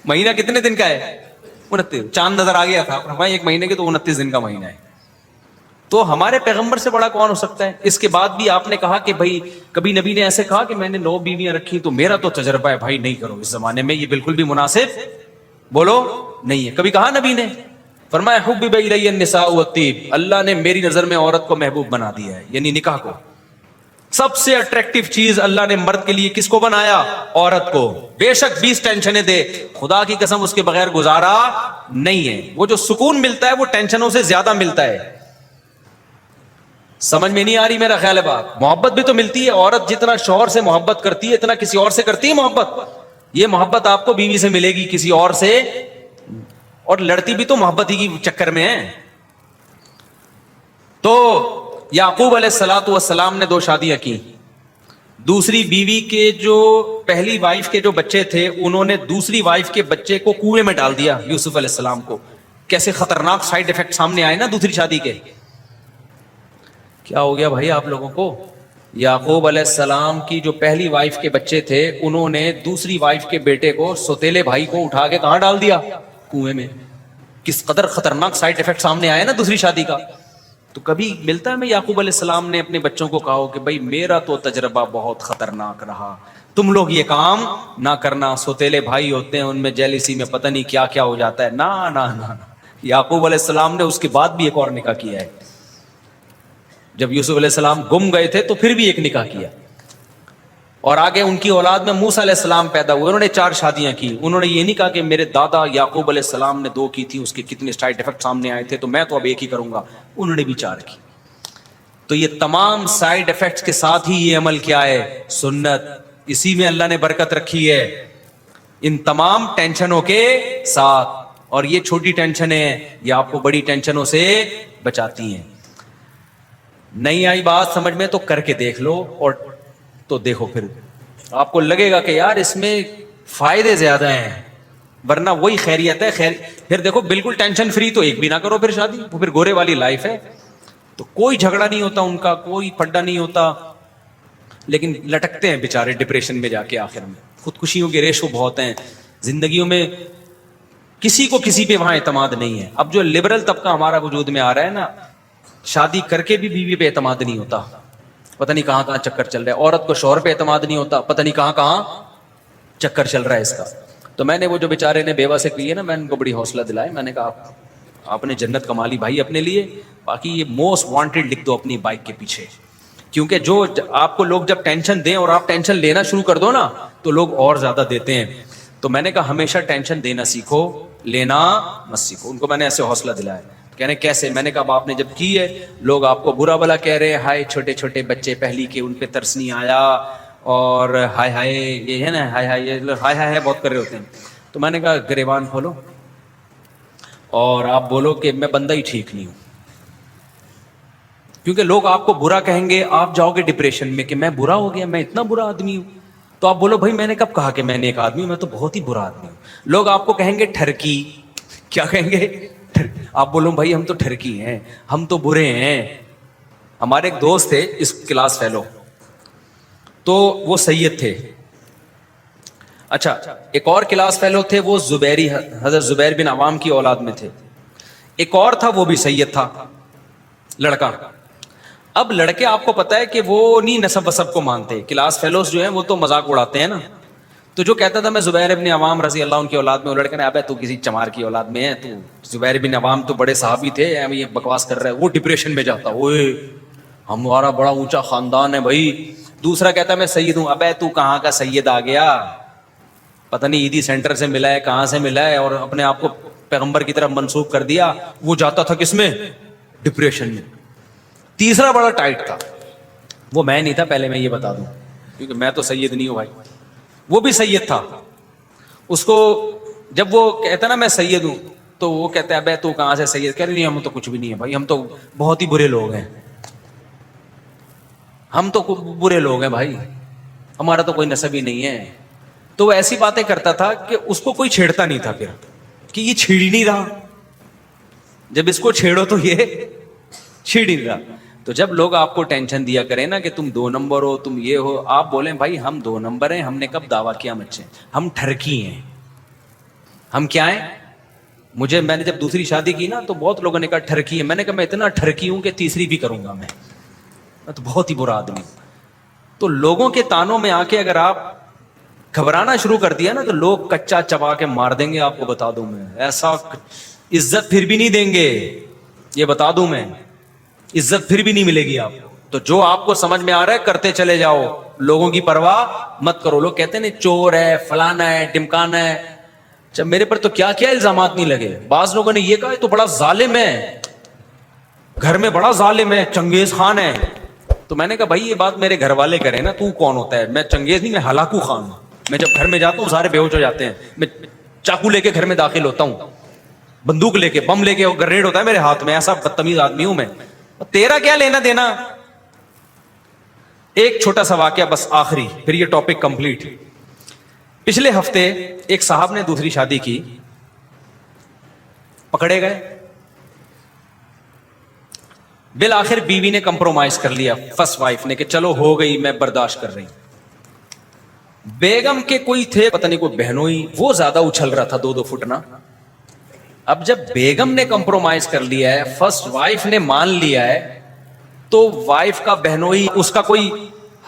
مہینہ کتنے دن کا ہے, 29. چاند نظر آ گیا تھا, فرمایا 1 مہینے کے تو 29 دن کا مہینہ ہے. تو ہمارے پیغمبر سے بڑا کون ہو سکتا ہے. اس کے بعد بھی آپ نے کہا کہ بھائی کبھی نبی نے ایسے کہا کہ میں نے 9 بیویاں رکھی تو میرا تو تجربہ ہے بھائی نہیں کرو اس زمانے میں, یہ بالکل بھی مناسب بولو نہیں ہے. کبھی کہا نبی نے. فرمایا حبب الی النساء والطیب, اللہ نے میری نظر میں عورت کو محبوب بنا دیا ہے, یعنی نکاح کو. سب سے اٹریکٹیو چیز اللہ نے مرد کے لیے کس کو بنایا؟ عورت کو. بے شک 20 ٹینشنیں دے, خدا کی قسم اس کے بغیر گزارا نہیں ہے. وہ جو سکون ملتا ہے وہ ٹینشنوں سے زیادہ ملتا ہے. سمجھ میں نہیں آ رہی میرا خیال ہے بات. محبت بھی تو ملتی ہے. عورت جتنا شوہر سے محبت کرتی ہے اتنا کسی اور سے کرتی ہے محبت. یہ محبت آپ کو بیوی سے ملے گی, کسی اور سے. اور لڑتی بھی تو محبت ہی کی چکر میں ہے. تو یعقوب علیہ الصلوۃ والسلام نے 2 شادیاں کی. دوسری بیوی کے جو پہلی وائف کے جو بچے تھے انہوں نے دوسری وائف کے بچے کو کنویں میں ڈال دیا یوسف علیہ السلام کو. کیسے خطرناک سائیڈ افیکٹ سامنے آئے نا دوسری شادی کے. کیا ہو گیا بھائی آپ لوگوں کو؟ یعقوب علیہ السلام کی جو پہلی وائف کے بچے تھے انہوں نے دوسری وائف کے بیٹے کو, سوتیلے بھائی کو, اٹھا کے کہاں ڈال دیا؟ کنویں میں. کس قدر خطرناک سائیڈ افیکٹ سامنے آیا نا دوسری شادی کا. تو کبھی ملتا ہے میں یعقوب علیہ السلام نے اپنے بچوں کو کہا کہ بھائی میرا تو تجربہ بہت خطرناک رہا, تم لوگ یہ کام نہ کرنا. سوتیلے بھائی ہوتے ہیں ان میں جیلیسی میں پتہ نہیں کیا کیا ہو جاتا ہے. نا. یعقوب علیہ السلام نے اس کے بعد بھی ایک اور نکاح کیا ہے. جب یوسف علیہ السلام گم گئے تھے تو پھر بھی ایک نکاح کیا. اور آگے ان کی اولاد میں موسیٰ علیہ السلام پیدا ہوئے, انہوں نے 4 شادیاں کی. انہوں نے یہ نہیں کہا کہ میرے دادا یعقوب علیہ السلام نے 2 کی تھی, اس کے کتنے سائیڈ افیکٹ سامنے آئے تھے تو میں تو اب ایک ہی کروں گا. انہوں نے بھی 4 کی. تو یہ تمام سائیڈ افیکٹس کے ساتھ ہی یہ عمل کیا ہے؟ سنت. اسی میں اللہ نے برکت رکھی ہے, ان تمام ٹینشنوں کے ساتھ. اور یہ چھوٹی ٹینشنیں ہیں, یہ آپ کو بڑی ٹینشنوں سے بچاتی ہیں. نہیں آئی بات سمجھ میں تو کر کے دیکھ لو, اور تو دیکھو پھر آپ کو لگے گا کہ یار اس میں فائدے زیادہ ہیں, ورنہ وہی خیریت ہے. پھر دیکھو بالکل ٹینشن فری تو ایک بھی نہ کرو پھر شادی, وہ پھر گورے والی لائف ہے. تو کوئی جھگڑا نہیں ہوتا ان کا, کوئی پھڈا نہیں ہوتا, لیکن لٹکتے ہیں بےچارے ڈپریشن میں جا کے. آخر میں خودکشیوں کے ریشو بہت ہیں زندگیوں میں, کسی کو کسی پہ وہاں اعتماد نہیں ہے. اب جو لبرل طبقہ ہمارا وجود میں آ رہا ہے نا, شادی کر کے بھی بیوی پہ اعتماد نہیں ہوتا, پتہ نہیں کہاں کہاں چکر چل رہا ہے. عورت کو شوہر پہ اعتماد نہیں ہوتا, پتہ نہیں کہاں کہاں چکر چل رہا ہے اس کا. تو میں نے وہ جو بیچارے نے بیوہ سے کی ہے نا, میں نے ان کو بڑی حوصلہ دلایا. میں نے کہا آپ نے جنت کما لی بھائی اپنے لیے, باقی یہ موسٹ وانٹیڈ لکھ دو اپنی بائک کے پیچھے. کیونکہ جو آپ کو لوگ جب ٹینشن دیں اور آپ ٹینشن لینا شروع کر دو نا تو لوگ اور زیادہ دیتے ہیں. تو میں نے کہا ہمیشہ ٹینشن دینا سیکھو, لینا مت سیکھو. ان کو میں نے ایسے حوصلہ دلایا. کہنے کیسے؟ میں نے کہا آپ نے جب کی ہے لوگ آپ کو برا بلا کہہ رہے ہیں, ہائے چھوٹے چھوٹے بچے پہلی کے, ان پہ ترس نہیں آیا, اور ہائے ہائے یہ ہے نا, ہائے ہائے یہ ہائے ہائے بہت کر رہے ہوتے ہیں. تو میں نے کہا گریبان کھولو اور آپ بولو کہ میں بندہ ہی ٹھیک نہیں ہوں. کیونکہ لوگ آپ کو برا کہیں گے, آپ جاؤ گے ڈپریشن میں کہ میں برا ہو گیا, میں اتنا برا آدمی ہوں. تو آپ بولو بھائی میں نے کب کہا کہ میں نے ایک آدمی ہوں, میں تو بہت ہی برا آدمی ہوں. لوگ آپ کو کہیں گے ٹھرکی, کیا کہیں گے؟ آپ بولو بھائی ہم تو ٹھرکی ہیں, ہم تو برے ہیں. ہمارے ایک دوست تھے اس کلاس فیلو, تو وہ سید تھے. اچھا ایک اور کلاس فیلو تھے, وہ زبیری, حضرت زبیر بن عوام کی اولاد میں تھے. ایک اور تھا وہ بھی سید تھا, لڑکا. اب لڑکے آپ کو پتا ہے کہ وہ نہیں نسب وسب کو مانتے. کلاس فیلوز جو ہیں وہ تو مذاق اڑاتے ہیں نا. تو جو کہتا تھا میں زبیر بن عوام رضی اللہ عنہ کی اولاد میں, وہ لڑکے نے ابے تو کسی چمار کی اولاد میں ہے, تو زبیر بن عوام تو بڑے صحابی تھے, یہ بکواس کر رہا ہے. وہ ڈپریشن میں جاتا, اوئے ہمارا بڑا اونچا خاندان ہے بھائی. دوسرا کہتا ہے میں سید ہوں, ابے تو کہاں کا سید آ گیا, پتہ نہیں عیدی سینٹر سے ملا ہے, کہاں سے ملا ہے, اور اپنے آپ کو پیغمبر کی طرف منسوب کر دیا. وہ جاتا تھا کس میں؟ ڈپریشن میں. تیسرا بڑا ٹائٹ تھا, وہ میں نہیں تھا, پہلے میں یہ بتا دوں, کیونکہ میں تو سید نہیں ہوں بھائی. وہ بھی سید تھا. اس کو جب وہ کہتا نا میں سید ہوں, تو وہ کہتا ہے ابے تو کہاں سے سید؟ کہہ رہے نہیں ہم تو کچھ بھی نہیں ہے بھائی, ہم تو بہت ہی برے لوگ ہیں, ہم تو برے لوگ ہیں بھائی, ہمارا تو کوئی نسب ہی نہیں ہے. تو وہ ایسی باتیں کرتا تھا کہ اس کو کوئی چھیڑتا نہیں تھا, پھر کہ یہ چھیڑ ہی نہیں رہا, جب اس کو چھیڑو تو یہ چھیڑ ہی رہا. تو جب لوگ آپ کو ٹینشن دیا کریں نا کہ تم 2 نمبر ہو, تم یہ ہو, آپ بولیں بھائی ہم 2 نمبر ہیں, ہم نے کب دعویٰ کیا مجھ سے, ہم ٹھرکی ہیں. ہم کیا ہیں؟ میں نے جب دوسری شادی کی نا تو بہت لوگوں نے کہا ٹھرکی ہے. میں نے کہا میں اتنا ٹھرکی ہوں کہ تیسری بھی کروں گا, میں تو بہت ہی برا آدمی ہوں. تو لوگوں کے تانوں میں آ کے اگر آپ گھبرانا شروع کر دیا نا تو لوگ کچا چبا کے مار دیں گے, آپ کو بتا دوں میں. ایسا عزت پھر بھی نہیں دیں گے, یہ بتا دوں میں, عزت پھر بھی نہیں ملے گی آپ کو. تو جو آپ کو سمجھ میں آ رہا ہے کرتے چلے جاؤ, لوگوں کی پرواہ مت کرو. لوگ کہتے ہیں چور ہے, فلانا ہے, ڈمکانا ہے. جب میرے پر تو کیا کیا الزامات نہیں لگے. بعض لوگوں نے یہ کہا تو بڑا ظالم ہے, گھر میں بڑا ظالم ہے, چنگیز خان ہے. تو میں نے کہا بھائی یہ بات میرے گھر والے کریں نا, تو کون ہوتا ہے؟ میں چنگیز نہیں, میں ہلاکو خان ہوں. میں جب گھر میں جاتا ہوں سارے بے ہوش ہو جاتے ہیں. میں چاقو لے کے گھر میں داخل ہوتا ہوں, بندوق لے کے, بم لے کے, گریڈ ہوتا ہے میرے ہاتھ میں. ایسا بدتمیز آدمی ہوں میں. تیرا کیا لینا دینا. ایک چھوٹا سا واقعہ بس آخری, پھر یہ ٹاپک کمپلیٹ. پچھلے ہفتے ایک صاحب نے دوسری شادی کی, پکڑے گئے. بالآخر بیوی نے کمپرومائز کر لیا, فرسٹ وائف نے, کہ چلو ہو گئی, میں برداشت کر رہی. بیگم کے کوئی تھے پتہ نہیں کوئی بہنوئی, وہ زیادہ اچھل رہا تھا 2-2 فٹ نا. اب جب بیگم نے کمپرومائز کر لیا ہے, فرسٹ وائف نے مان لیا ہے, تو وائف کا بہنوئی اس کا کوئی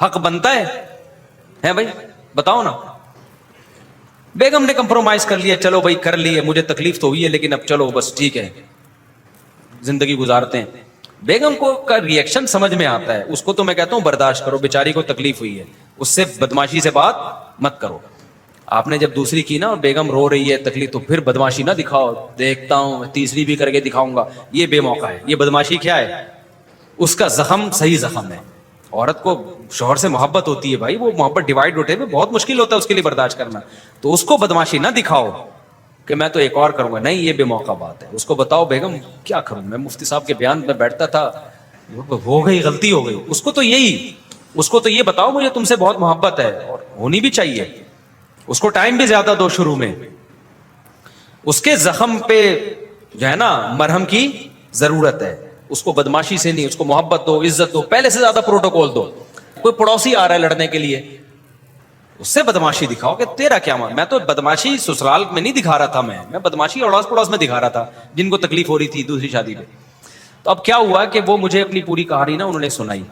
حق بنتا ہے بھائی بتاؤ نا. بیگم نے کمپرومائز کر لیا, چلو بھائی کر لیے, مجھے تکلیف تو ہوئی ہے لیکن اب چلو بس ٹھیک ہے, زندگی گزارتے ہیں. بیگم کو کا ریئیکشن سمجھ میں آتا ہے, اس کو تو میں کہتا ہوں برداشت کرو, بیچاری کو تکلیف ہوئی ہے, اس سے بدماشی سے بات مت کرو. آپ نے جب دوسری کی نا اور بیگم رو رہی ہے تکلیف, تو پھر بدماشی نہ دکھاؤ, دیکھتا ہوں تیسری بھی کر کے دکھاؤں گا, یہ بے موقع ہے. یہ بدماشی کیا ہے؟ اس کا زخم صحیح زخم ہے. عورت کو شوہر سے محبت ہوتی ہے بھائی, وہ محبت ڈیوائڈ ہوتے ہوئے بہت مشکل ہوتا ہے اس کے لیے برداشت کرنا. تو اس کو بدماشی نہ دکھاؤ کہ میں تو ایک اور کروں گا, نہیں, یہ بے موقع بات ہے. اس کو بتاؤ بیگم کیا کروں, میں مفتی صاحب کے بیان میں بیٹھتا تھا, ہو گئی غلطی ہو گئی. اس کو تو یہ بتاؤ مجھے تم سے بہت محبت ہے, اور ہونی بھی چاہیے. اس کو ٹائم بھی زیادہ دو شروع میں, اس کے زخم پہ جو ہے نا مرہم کی ضرورت ہے. اس کو بدماشی سے نہیں, اس کو محبت دو, عزت دو, پہلے سے زیادہ پروٹوکول دو. کوئی پڑوسی آ رہا ہے لڑنے کے لیے, اس سے بدماشی دکھاؤ کہ تیرا کیا میں تو بدماشی سسرال میں نہیں دکھا رہا تھا, میں بدماشی اڑوس پڑوس میں دکھا رہا تھا جن کو تکلیف ہو رہی تھی دوسری شادی پہ. تو اب کیا ہوا کہ وہ مجھے اپنی پوری کہانی نا انہوں نے سنائی.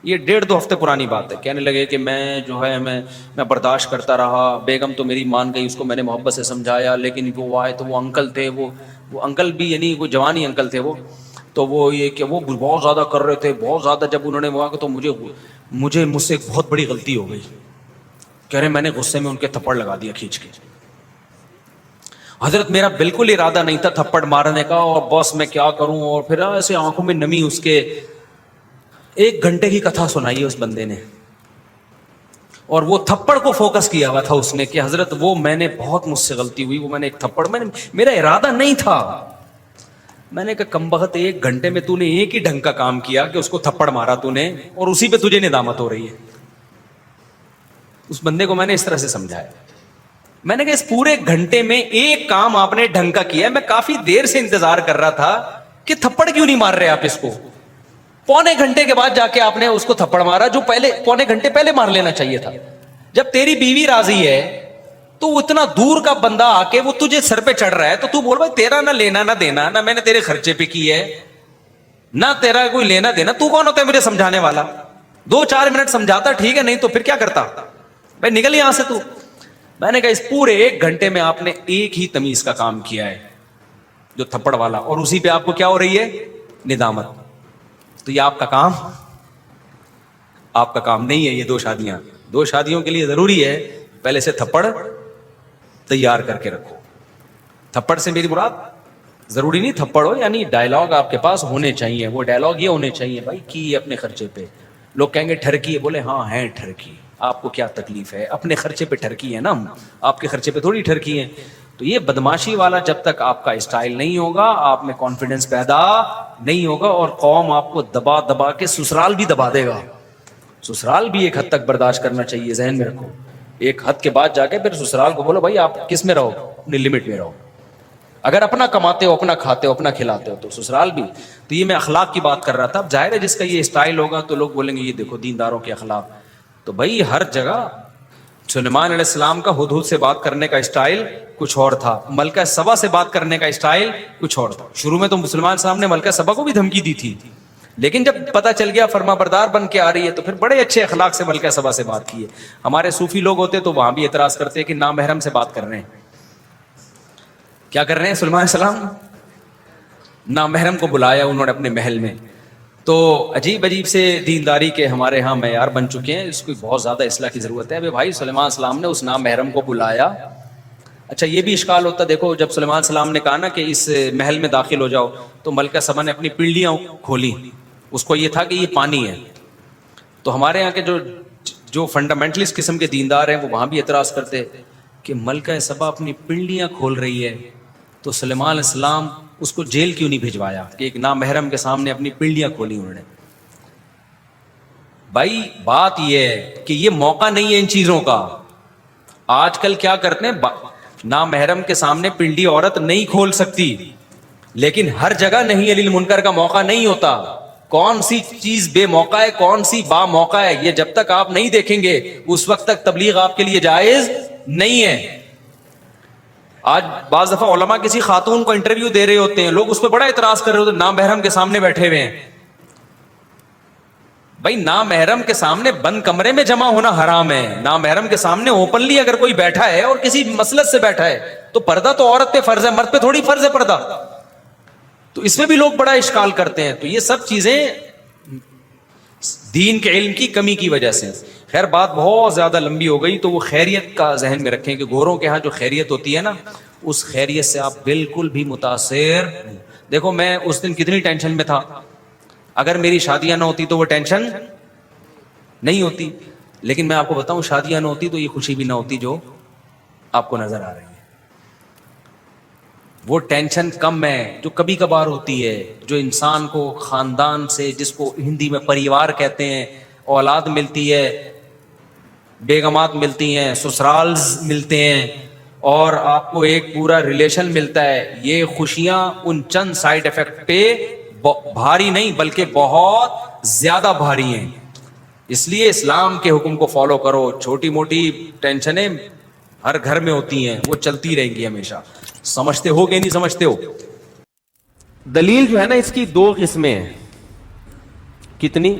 یہ 1.5-2 ہفتے پرانی بات ہے. کہنے لگے کہ میں جو ہے میں برداشت کرتا رہا, بیگم تو میری مان گئی, اس کو میں نے محبت سے سمجھایا, لیکن وہ آئے تو وہ انکل تھے, وہ انکل بھی یعنی وہ جوانی انکل تھے وہ, تو وہ یہ کہ وہ بہت زیادہ کر رہے تھے, بہت زیادہ. جب انہوں نے وہ تو مجھ سے ایک بہت بڑی غلطی ہو گئی. کہہ رہے میں نے غصے میں ان کے تھپڑ لگا دیا کھینچ کے. حضرت میرا بالکل ارادہ نہیں تھا تھپڑ مارنے کا, اور بس میں کیا کروں. اور پھر ایسے آنکھوں میں نمی, اس کے 1 گھنٹے کی کتھا سنائی ہے اس بندے نے, اور وہ تھپڑ کو فوکس کیا ہوا تھا اس نے کہ حضرت وہ میں نے بہت مجھ سے غلطی ہوئی, وہ میں نے ایک تھپڑ, میرا ارادہ نہیں تھا. میں نے کہا کمبخت 1 گھنٹے میں تو نے ایک ہی ڈھنگ کا کام کیا کہ اس کو تھپڑ مارا تو نے, اور اسی پہ تجھے ندامت ہو رہی ہے. اس بندے کو میں نے اس طرح سے سمجھایا. میں نے کہا اس پورے گھنٹے میں ایک کام آپ نے ڈھنگ کا کیا, میں کافی دیر سے انتظار کر رہا تھا کہ تھپڑ کیوں نہیں مار رہے آپ اس کو. 1.25 گھنٹے کے بعد جا کے آپ نے اس کو تھپڑ مارا, جو پہلے 1.25 گھنٹے پہلے مار لینا چاہیے تھا. جب تیری بیوی راضی ہے تو اتنا دور کا بندہ آ کے وہ تجھے سر پہ چڑھ رہا ہے, تو تو بول بھائی تیرا نہ لینا نہ دینا, نہ میں نے تیرے خرچے پہ کی ہے, نہ تیرا کوئی لینا دینا, تو کون ہوتا ہے مجھے سمجھانے والا. 2-4 منٹ سمجھاتا ٹھیک ہے, نہیں تو پھر کیا کرتا بھائی, نکل یہاں سے تو. میں نے کہا اس پورے 1 گھنٹے میں آپ نے ایک ہی تمیز کا کام کیا ہے, جو تھپڑ والا, اور اسی پہ آپ کو کیا ہو رہی ہے, ندامت. تو یہ آپ کا کام نہیں ہے. یہ 2 شادیوں کے لیے ضروری ہے پہلے سے تھپڑ تیار کر کے رکھو. تھپڑ سے میری مراد ضروری نہیں تھپڑ ہو, یعنی ڈائلاگ آپ کے پاس ہونے چاہیے. وہ ڈائلاگ یہ ہونے چاہیے بھائی کی اپنے خرچے پہ. لوگ کہیں گے ٹھرکی ہے, بولے ہاں ہے ٹھرکی, آپ کو کیا تکلیف ہے, اپنے خرچے پہ ٹھرکی ہے نا, آپ کے خرچے پہ تھوڑی ٹھرکی ہے. تو یہ بدماشی والا جب تک آپ کا اسٹائل نہیں ہوگا, آپ میں کانفیڈنس پیدا نہیں ہوگا, اور قوم آپ کو دبا دبا کے سسرال بھی دبا دے گا. سسرال بھی ایک حد تک برداشت کرنا چاہیے, ذہن میں رکھو. ایک حد کے بعد جا کے پھر سسرال کو بولو بھائی آپ کس میں رہو, اپنی لمٹ میں رہو. اگر اپنا کماتے ہو, اپنا کھاتے ہو, اپنا کھلاتے ہو, تو سسرال بھی. تو یہ میں اخلاق کی بات کر رہا تھا. اب ظاہر ہے جس کا یہ اسٹائل ہوگا تو لوگ بولیں گے یہ دیکھو دینداروں کے اخلاق. تو بھائی ہر جگہ سلیمان علیہ السلام کا ہدہد سے بات کرنے کا اسٹائل کچھ اور تھا, ملکہ سبا سے بات کرنے کا اسٹائل کچھ اور تھا. شروع میں تو سلیمان علیہ السلام نے ملکہ سبا کو بھی دھمکی دی تھی, لیکن جب پتا چل گیا فرما بردار بن کے آ رہی ہے تو پھر بڑے اچھے اخلاق سے ملکہ سبا سے بات کی ہے. ہمارے صوفی لوگ ہوتے تو وہاں بھی اعتراض کرتے کہ نامحرم سے بات کر رہے ہیں. کیا کر رہے ہیں سلیمان علیہ السلام, نامحرم کو بلایا انہوں نے اپنے محل میں, تو عجیب عجیب سے دینداری کے ہمارے ہاں معیار بن چکے ہیں, اس کو بہت زیادہ اصلاح کی ضرورت ہے. ابھی بھائی سلیمان السلام نے اس نامحرم کو بلایا. اچھا یہ بھی اشکال ہوتا, دیکھو جب سلیمان السلام نے کہا نا کہ اس محل میں داخل ہو جاؤ, تو ملکہ سبا نے اپنی پنڈلیاں کھولی. اس کو یہ تھا کہ یہ پانی ہے. تو ہمارے یہاں کے جو فنڈامنٹلسٹ قسم کے دیندار ہیں وہ وہاں بھی اعتراض کرتے کہ ملکہ سبا اپنی پنڈلیاں کھول رہی ہے, تو سلیمان علیہ السلام اس کو جیل کیوں نہیں بھجوایا کہ ایک نامحرم کے سامنے اپنی پنڈلیاں کھولی انہوں نے. بھائی بات یہ ہے کہ یہ موقع نہیں ہے ان چیزوں کا. آج کل کیا کرتے ہیں, نامحرم کے سامنے پنڈلی عورت نہیں کھول سکتی, لیکن ہر جگہ نہیں علی المنکر کا موقع نہیں ہوتا. کون سی چیز بے موقع ہے, کون سی با موقع ہے, یہ جب تک آپ نہیں دیکھیں گے اس وقت تک تبلیغ آپ کے لیے جائز نہیں ہے. آج بعض دفعہ علماء کسی خاتون کو انٹرویو دے رہے ہوتے ہیں, لوگ اس پہ بڑا اعتراض کر رہے ہوتے ہیں, نامحرم کے سامنے بیٹھے ہوئے ہیں. بھائی نامحرم کے سامنے بند کمرے میں جمع ہونا حرام ہے. نامحرم کے سامنے اوپنلی اگر کوئی بیٹھا ہے اور کسی مسلک سے بیٹھا ہے تو پردہ تو عورت پہ فرض ہے, مرد پہ تھوڑی فرض ہے پردہ. تو اس میں بھی لوگ بڑا اشکال کرتے ہیں. تو یہ سب چیزیں دین کے علم کی کمی کی وجہ سے. خیر بات بہت زیادہ لمبی ہو گئی, تو وہ خیریت کا ذہن میں رکھیں کہ گوروں کے ہاں جو خیریت ہوتی ہے نا, اس خیریت سے آپ بالکل بھی متاثر. دیکھو میں اس دن کتنی ٹینشن میں تھا, اگر میری شادیاں نہ ہوتی تو وہ ٹینشن نہیں ہوتی, لیکن میں آپ کو بتاؤں شادیاں نہ ہوتی تو یہ خوشی بھی نہ ہوتی جو آپ کو نظر آ رہی ہے. وہ ٹینشن کم ہے جو کبھی کبھار ہوتی ہے, جو انسان کو خاندان سے, جس کو ہندی میں پریوار کہتے ہیں, اولاد ملتی ہے, بیگمات ملتی ہیں, سسرالز ملتے ہیں, اور آپ کو ایک پورا ریلیشن ملتا ہے. یہ خوشیاں ان چند سائیڈ افیکٹ پہ بھاری نہیں بلکہ بہت زیادہ بھاری ہیں. اس لیے اسلام کے حکم کو فالو کرو. چھوٹی موٹی ٹینشنیں ہر گھر میں ہوتی ہیں, وہ چلتی رہیں گی ہمیشہ. سمجھتے ہو کہ نہیں سمجھتے ہو؟ دلیل جو ہے نا اس کی دو قسمیں ہیں. کتنی؟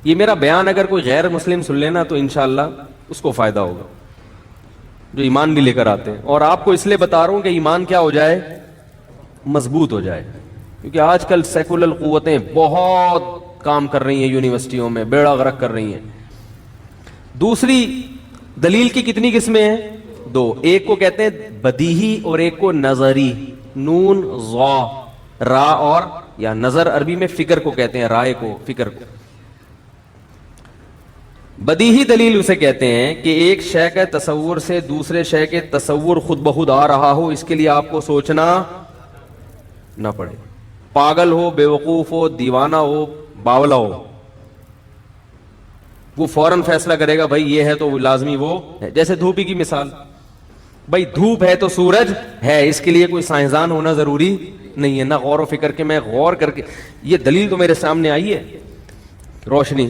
یہ میرا بیان اگر کوئی غیر مسلم سن لینا تو انشاءاللہ اس کو فائدہ ہوگا, جو ایمان بھی لے کر آتے ہیں. اور آپ کو اس لیے بتا رہا ہوں کہ ایمان کیا ہو جائے, مضبوط ہو جائے. کیونکہ آج کل سیکولر قوتیں بہت کام کر رہی ہیں, یونیورسٹیوں میں بیڑا غرق کر رہی ہیں. دوسری دلیل کی کتنی قسمیں ہیں؟ دو. ایک کو کہتے ہیں بدیہی اور ایک کو نظری. نون ضا را, اور یا نظر عربی میں فکر کو کہتے ہیں, رائے کو, فکر کو. بدیہی دلیل اسے کہتے ہیں کہ ایک شے کے تصور سے دوسرے شے کے تصور خود بخود آ رہا ہو, اس کے لیے آپ کو سوچنا نہ پڑے. پاگل ہو, بے وقوف ہو, دیوانہ ہو, باولا ہو, وہ فوراً فیصلہ کرے گا بھائی یہ ہے تو لازمی وہ ہے. جیسے دھوپی کی مثال, بھائی دھوپ ہے تو سورج ہے, اس کے لیے کوئی سائنسدان ہونا ضروری نہیں ہے. نہ غور و فکر کے, میں غور کر کے, یہ دلیل تو میرے سامنے آئی ہے, روشنی.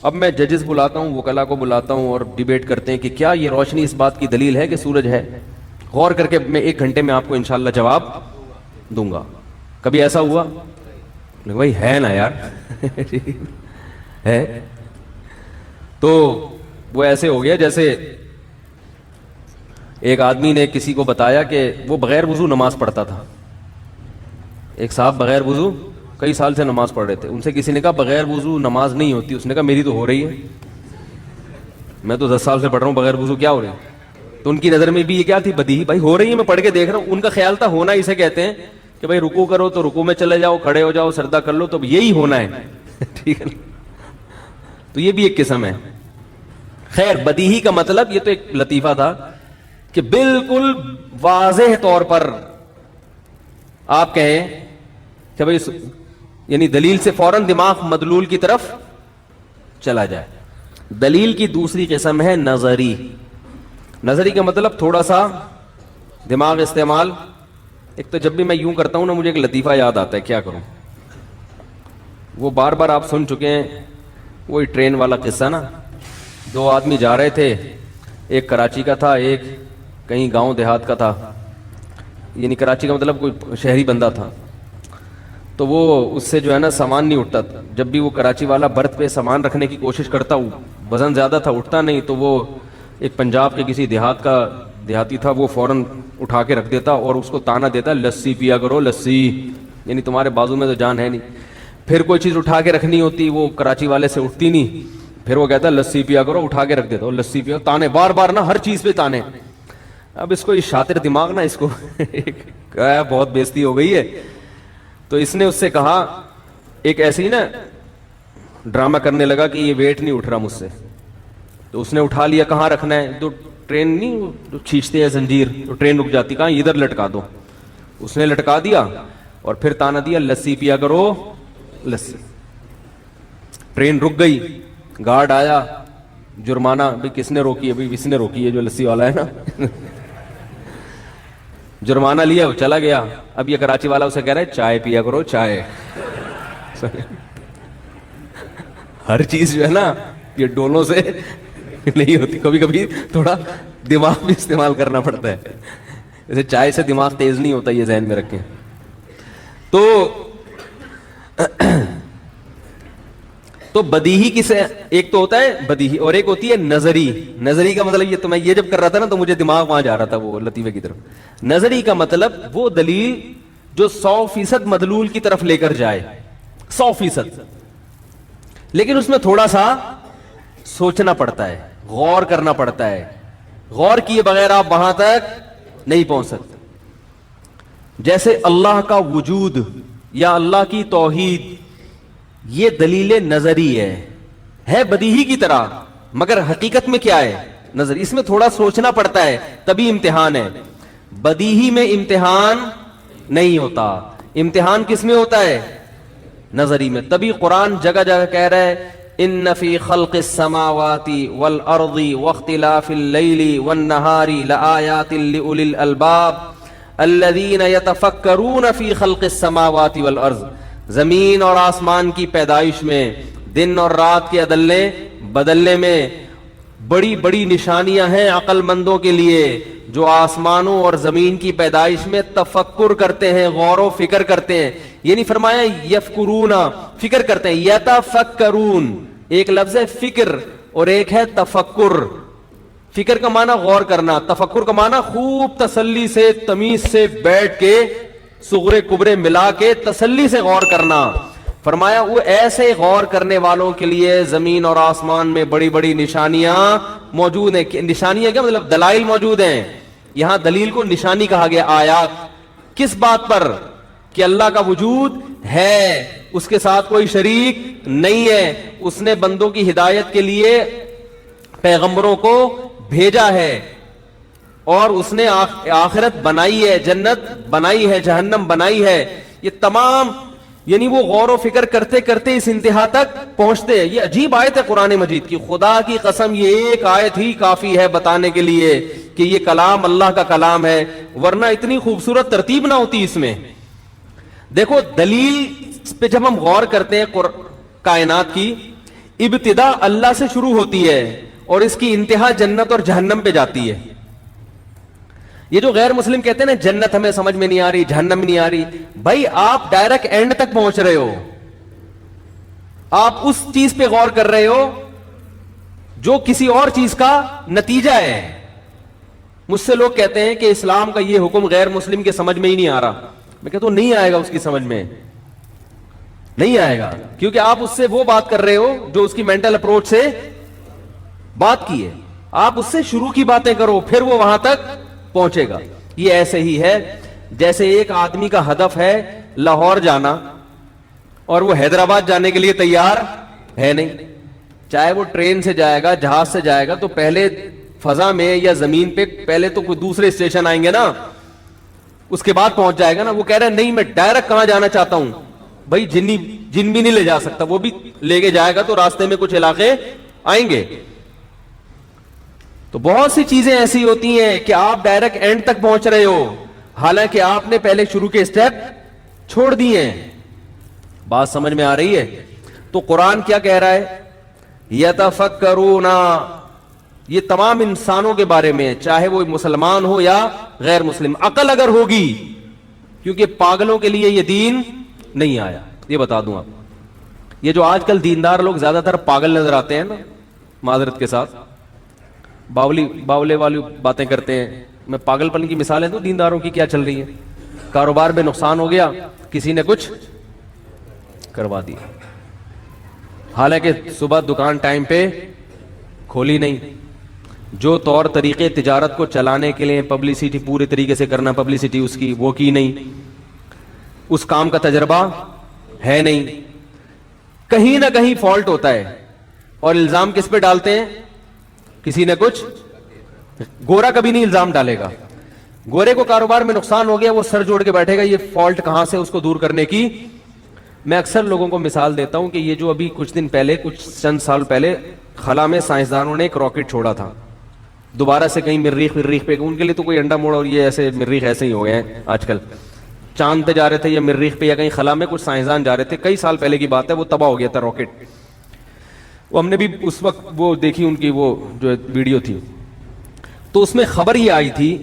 اب میں ججز بلاتا ہوں, وکلا کو بلاتا ہوں اور ڈیبیٹ کرتے ہیں کہ کیا یہ روشنی اس بات کی دلیل ہے کہ سورج ہے. غور کر کے میں 1 گھنٹے میں آپ کو انشاءاللہ جواب دوں گا. کبھی ایسا ہوا بھائی ہے نا یار ہے, تو وہ ایسے ہو گیا جیسے ایک آدمی نے کسی کو بتایا کہ وہ بغیر وضو نماز پڑھتا تھا. ایک صاحب بغیر وضو کئی سال سے نماز پڑھ رہے تھے. ان سے کسی نے کہا بغیر وضو نماز نہیں ہوتی. اس نے کہا میری تو ہو رہی ہے, میں تو 10 سال سے پڑھ رہا ہوں, بغیر وضو کیا ہو رہی ہے. تو ان کی نظر میں بھی یہ کیا تھی, بدیہی, بھائی ہو رہی ہے, میں پڑھ کے دیکھ رہا ہوں. ان کا خیال تھا ہونا اسے کہتے ہیں کہ بھائی رکوع کرو تو رکوع میں چلے جاؤ, کھڑے ہو جاؤ, سجدہ کر لو, تو یہی ہونا ہے. ٹھیک ہے, تو یہ بھی ایک قسم ہے. خیر بدیہی کا مطلب یہ تو ایک لطیفہ تھا کہ بالکل واضح طور پر آپ کہیں کہ بھائی, یعنی دلیل سے فوراً دماغ مدلول کی طرف چلا جائے. دلیل کی دوسری قسم ہے نظری. نظری کا مطلب تھوڑا سا دماغ استعمال. ایک تو جب بھی میں یوں کرتا ہوں نا مجھے ایک لطیفہ یاد آتا ہے, کیا کروں, وہ بار بار آپ سن چکے ہیں, وہی ٹرین والا قصہ نا. 2 آدمی جا رہے تھے, ایک کراچی کا تھا, ایک کہیں گاؤں دیہات کا تھا. یعنی کراچی کا مطلب کوئی شہری بندہ تھا. تو وہ اس سے جو ہے نا سامان نہیں اٹھتا. جب بھی وہ کراچی والا برتھ پہ سامان رکھنے کی کوشش کرتا, وزن زیادہ تھا, اٹھتا نہیں. تو وہ ایک پنجاب کے کسی دیہاتی تھا, وہ فوراً اٹھا کے رکھ دیتا اور اس کو تانا دیتا, لسی پیا کرو لسی, یعنی تمہارے بازو میں تو جان ہے نہیں. پھر کوئی چیز اٹھا کے رکھنی ہوتی, وہ کراچی والے سے اٹھتی نہیں, پھر وہ کہتا ہے لسی پیا کرو, اٹھا کے رکھ دیتا ہوں لسی پیا, تانے بار بار نا, ہر چیز پہ تانے. اب اس کو یہ شاطر دماغ نا, اس کو بہت بےزتی ہو گئی ہے. تو اس نے اس سے کہا, ایک ایسی ہی نا ڈرامہ کرنے لگا کہ یہ ویٹ نہیں اٹھ رہا مجھ سے, تو اس نے اٹھا لیا, کہاں رکھنا ہے, تو ٹرین نہیں کھینچتے ہیں زنجیر, تو ٹرین رک جاتی, کہاں ادھر لٹکا دو. اس نے لٹکا دیا اور پھر تانا دیا لسی پیا کرو لسی. ٹرین رک گئی, گارڈ آیا, جرمانہ, بھائی کس نے روکی ہے, بھائی اس نے روکی ہے جو لسی والا ہے نا. جرمانہ لیا, وہ چلا گیا. اب یہ کراچی والا اسے کہہ رہا ہے چائے پیا کرو چائے. ہر چیز جو ہے نا یہ ڈولوں سے نہیں ہوتی, کبھی کبھی تھوڑا دماغ بھی استعمال کرنا پڑتا ہے. جیسے چائے سے دماغ تیز نہیں ہوتا, یہ ذہن میں رکھیں. تو بدیہی کسے, ایک تو ہوتا ہے بدیہی اور ایک ہوتی ہے نظری. نظری کا مطلب یہ, تو میں یہ جب کر رہا تھا نا تو مجھے دماغ وہاں جا رہا تھا وہ لطیفے کی طرف. نظری کا مطلب وہ دلیل جو 100% مدلول کی طرف لے کر جائے, 100%, لیکن اس میں تھوڑا سا سوچنا پڑتا ہے, غور کرنا پڑتا ہے. غور کیے بغیر آپ وہاں تک نہیں پہنچ سکتے. جیسے اللہ کا وجود یا اللہ کی توحید, یہ دلیل نظری ہے بدیہی کی طرح, مگر حقیقت میں کیا ہے نظری. اس میں تھوڑا سوچنا پڑتا ہے, تبھی امتحان ہے. بدیہی میں امتحان نہیں ہوتا, امتحان کس میں ہوتا ہے نظری میں. تبھی قرآن جگہ جگہ کہہ رہا ہے ان فی خلق السماوات والارض واختلاف اللیل والنہار لآیات لأولی الالباب الذین یتفکرون فی خلق السماوات والارض. زمین اور آسمان کی پیدائش میں, دن اور رات کے بدلنے میں بڑی بڑی نشانیاں ہیں عقل مندوں کے لیے, جو آسمانوں اور زمین کی پیدائش میں تفکر کرتے ہیں, غور و فکر کرتے ہیں. یہ نہیں فرمایا یفکرون, فکر کرتے ہیں, یتفکرون. ایک لفظ ہے فکر اور ایک ہے تفکر. فکر کا معنی غور کرنا, تفکر کا معنی خوب تسلی سے تمیز سے بیٹھ کے صغرے کبرے ملا کے تسلی سے غور کرنا. فرمایا وہ ایسے غور کرنے والوں کے لیے زمین اور آسمان میں بڑی بڑی نشانیاں موجود ہیں. نشانیاں کیا مطلب, دلائل موجود ہیں. یہاں دلیل کو نشانی کہا گیا. آیات کس بات پر, کہ اللہ کا وجود ہے, اس کے ساتھ کوئی شریک نہیں ہے, اس نے بندوں کی ہدایت کے لیے پیغمبروں کو بھیجا ہے, اور اس نے آخرت بنائی ہے, جنت بنائی ہے, جہنم بنائی ہے. یہ تمام یعنی وہ غور و فکر کرتے کرتے اس انتہا تک پہنچتے ہیں. یہ عجیب آیت ہے قرآن مجید کی, خدا کی قسم یہ ایک آیت ہی کافی ہے بتانے کے لیے کہ یہ کلام اللہ کا کلام ہے, ورنہ اتنی خوبصورت ترتیب نہ ہوتی اس میں. دیکھو دلیل پہ جب ہم غور کرتے ہیں کائنات کی, ابتدا اللہ سے شروع ہوتی ہے اور اس کی انتہا جنت اور جہنم پہ جاتی ہے. یہ جو غیر مسلم کہتے ہیں نا جنت ہمیں سمجھ میں نہیں آ رہی, جہنم نہیں آ رہی, بھائی آپ ڈائریکٹ اینڈ تک پہنچ رہے ہو, آپ اس چیز پہ غور کر رہے ہو جو کسی اور چیز کا نتیجہ ہے. مجھ سے لوگ کہتے ہیں کہ اسلام کا یہ حکم غیر مسلم کے سمجھ میں ہی نہیں آ رہا. میں کہتا ہوں نہیں آئے گا, اس کی سمجھ میں نہیں آئے گا, کیونکہ آپ اس سے وہ بات کر رہے ہو جو اس کی مینٹل اپروچ سے بات کی ہے. آپ اس سے شروع کی باتیں کرو, پھر وہ وہاں تک پہنچے گا. یہ ایسے ہی ہے جیسے ایک آدمی کا ہدف ہے لاہور جانا اور وہ حیدرآباد جانے کے لیے تیار ہے نہیں. چاہے وہ ٹرین سے جائے گا, جہاز سے جائے گا, تو پہلے فضا میں یا زمین پہ پہلے تو کوئی دوسرے اسٹیشن آئیں گے نا, اس کے بعد پہنچ جائے گا نا. وہ کہہ رہا ہے نہیں میں ڈائریکٹ کہاں جانا چاہتا ہوں, بھائی جن بھی نہیں لے جا سکتا, وہ بھی لے کے جائے گا تو راستے میں کچھ علاقے آئیں گے. تو بہت سی چیزیں ایسی ہوتی ہیں کہ آپ ڈائریکٹ اینڈ تک پہنچ رہے ہو, حالانکہ آپ نے پہلے شروع کے اسٹیپ چھوڑ دیے ہیں. بات سمجھ میں آ رہی ہے؟ تو قرآن کیا کہہ رہا ہے, یتفکرون, یہ تمام انسانوں کے بارے میں, چاہے وہ مسلمان ہو یا غیر مسلم. عقل اگر ہوگی, کیونکہ پاگلوں کے لیے یہ دین نہیں آیا. یہ بتا دوں آپ, یہ جو آج کل دیندار لوگ زیادہ تر پاگل نظر آتے ہیں نا, معذرت کے ساتھ, باولے والی باتیں کرتے ہیں. میں پاگل پن کی مثالیں دوں دینداروں کی کیا چل رہی ہے. کاروبار میں نقصان ہو گیا, کسی نے کچھ کروا دی. حالانکہ صبح دکان ٹائم پہ کھولی نہیں. جو طور طریقے تجارت کو چلانے کے لیے پبلسٹی پورے طریقے سے کرنا, پبلسٹی اس کی وہ کی نہیں, اس کام کا تجربہ ہے نہیں. کہیں نہ کہیں فالٹ ہوتا ہے, اور الزام کس پہ ڈالتے ہیں؟ کسی نے کچھ. گورا کبھی نہیں الزام ڈالے گا. گورے کو کاروبار میں نقصان ہو گیا, وہ سر جوڑ کے بیٹھے گا یہ فالٹ کہاں سے, اس کو دور کرنے کی. میں اکثر لوگوں کو مثال دیتا ہوں کہ یہ جو ابھی کچھ دن پہلے, کچھ چند سال پہلے خلا میں سائنسدانوں نے ایک راکٹ چھوڑا تھا, دوبارہ سے کہیں مریخ پہ, ان کے لیے تو کوئی انڈا موڑ, اور یہ ایسے مریخ ایسے ہی ہو گئے ہیں آج کل. چاند پہ جا رہے تھے یا مریخ پہ یا کہیں خلا میں, کچھ سائنسدان جا رہے تھے, کئی سال پہلے کی بات ہے, وہ تباہ ہو گیا تھا راکٹ. وہ ہم نے بھی اس وقت وہ دیکھی ان کی وہ جو ویڈیو تھی, تو اس میں خبر یہ آئی تھی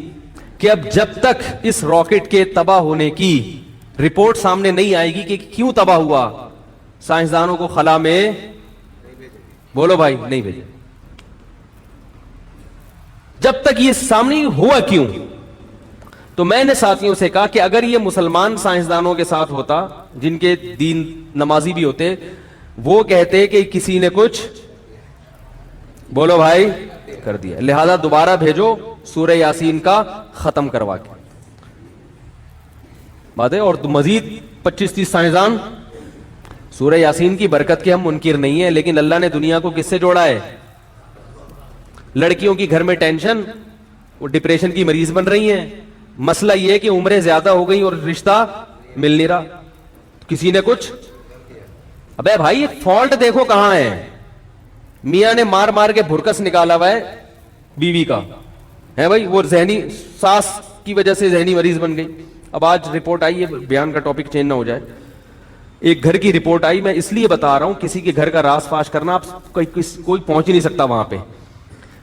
کہ اب جب تک اس راکٹ کے تباہ ہونے کی رپورٹ سامنے نہیں آئے گی کہ کیوں تباہ ہوا, سائنسدانوں کو خلا میں, بولو بھائی, نہیں بھیجے. جب تک یہ سامنے ہوا کیوں. تو میں نے ساتھیوں سے کہا کہ اگر یہ مسلمان سائنسدانوں کے ساتھ ہوتا جن کے دین نمازی بھی ہوتے, وہ کہتے کہ کسی نے کچھ, بولو بھائی, کر دیا, لہذا دوبارہ بھیجو سورہ یاسین کا ختم کروا کے. بات ہے. اور مزید 25-30 سائنسدان. سورہ یاسین کی برکت کے ہم منکر نہیں ہیں, لیکن اللہ نے دنیا کو کس سے جوڑا ہے؟ لڑکیوں کی گھر میں ٹینشن, وہ ڈپریشن کی مریض بن رہی ہیں. مسئلہ یہ کہ عمریں زیادہ ہو گئی اور رشتہ مل نہیں رہا, کسی نے کچھ. ابے بھائی فالٹ دیکھو کہاں ہے. میاں نے مار مار کے بھرکس نکالا ہوا ہے بیوی کا, ہے بھائی, وہ ذہنی ساس کی وجہ سے ذہنی مریض بن گئی. اب آج رپورٹ آئی ہے, بیان کا ٹاپک چینج نہ ہو جائے, ایک گھر کی رپورٹ آئی, میں اس لیے بتا رہا ہوں, کسی کے گھر کا راز فاش کرنا, آپ کوئی پہنچ ہی نہیں سکتا وہاں پہ,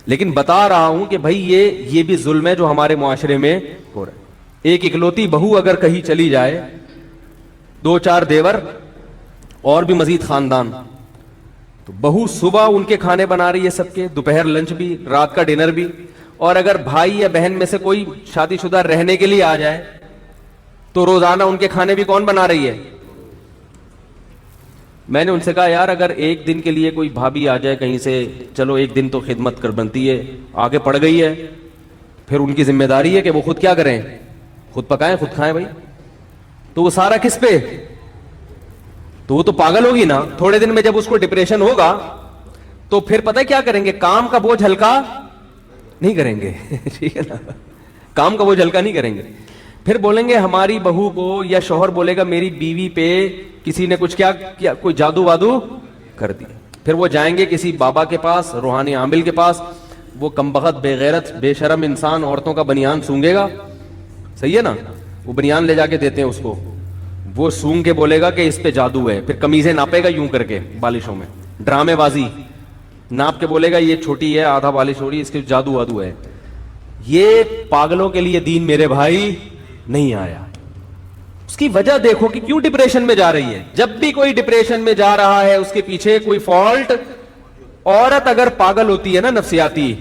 لیکن بتا رہا ہوں کہ بھائی یہ بھی ظلم ہے جو ہمارے معاشرے میں ہو رہا ہے. ایک اکلوتی بہو اگر کہیں چلی جائے, 2-4 دیور اور بھی مزید خاندان, تو بہو صبح ان کے کھانے بنا رہی ہے سب کے, دوپہر لنچ بھی, رات کا ڈنر بھی, اور اگر بھائی یا بہن میں سے کوئی شادی شدہ رہنے کے لیے آ جائے تو روزانہ ان کے کھانے بھی کون بنا رہی ہے؟ میں نے ان سے کہا یار اگر ایک دن کے لیے کوئی بھابھی آ جائے کہیں سے, چلو ایک دن تو خدمت کر بنتی ہے, آگے پڑ گئی ہے, پھر ان کی ذمہ داری ہے کہ وہ خود کیا کریں, خود پکائیں خود کھائیں بھائی. تو وہ سارا کس پہ؟ تو وہ تو پاگل ہوگی نا. تھوڑے دن میں جب اس کو ڈپریشن ہوگا تو پھر پتہ کیا کریں گے, کام کا بوجھ ہلکا نہیں کریں گے. ٹھیک ہے نا, کام کا بوجھ ہلکا نہیں کریں گے. پھر بولیں گے ہماری بہو کو, یا شوہر بولے گا میری بیوی پہ کسی نے کچھ کیا کوئی جادو وادو کر دیا. پھر وہ جائیں گے کسی بابا کے پاس, روحانی عامل کے پاس, وہ کمبخت بے غیرت بے شرم انسان عورتوں کا بنیان سونگے گا, صحیح ہے نا, وہ بنیان لے جا کے دیتے ہیں اس کو, وہ سونگ کے بولے گا کہ اس پہ جادو ہے, پھر قمیضیں ناپے گا یوں کر کے بالشوں میں, ڈرامے بازی ناپ کے بولے گا یہ چھوٹی ہے آدھا بالش ہو رہی ہے, اس کے جادو وادو ہے. یہ پاگلوں کے لیے دین میرے بھائی نہیں آیا. اس کی وجہ دیکھو کہ کیوں ڈپریشن میں جا رہی ہے. جب بھی کوئی ڈپریشن میں جا رہا ہے اس کے پیچھے کوئی فالٹ. عورت اگر پاگل ہوتی ہے نا نفسیاتی,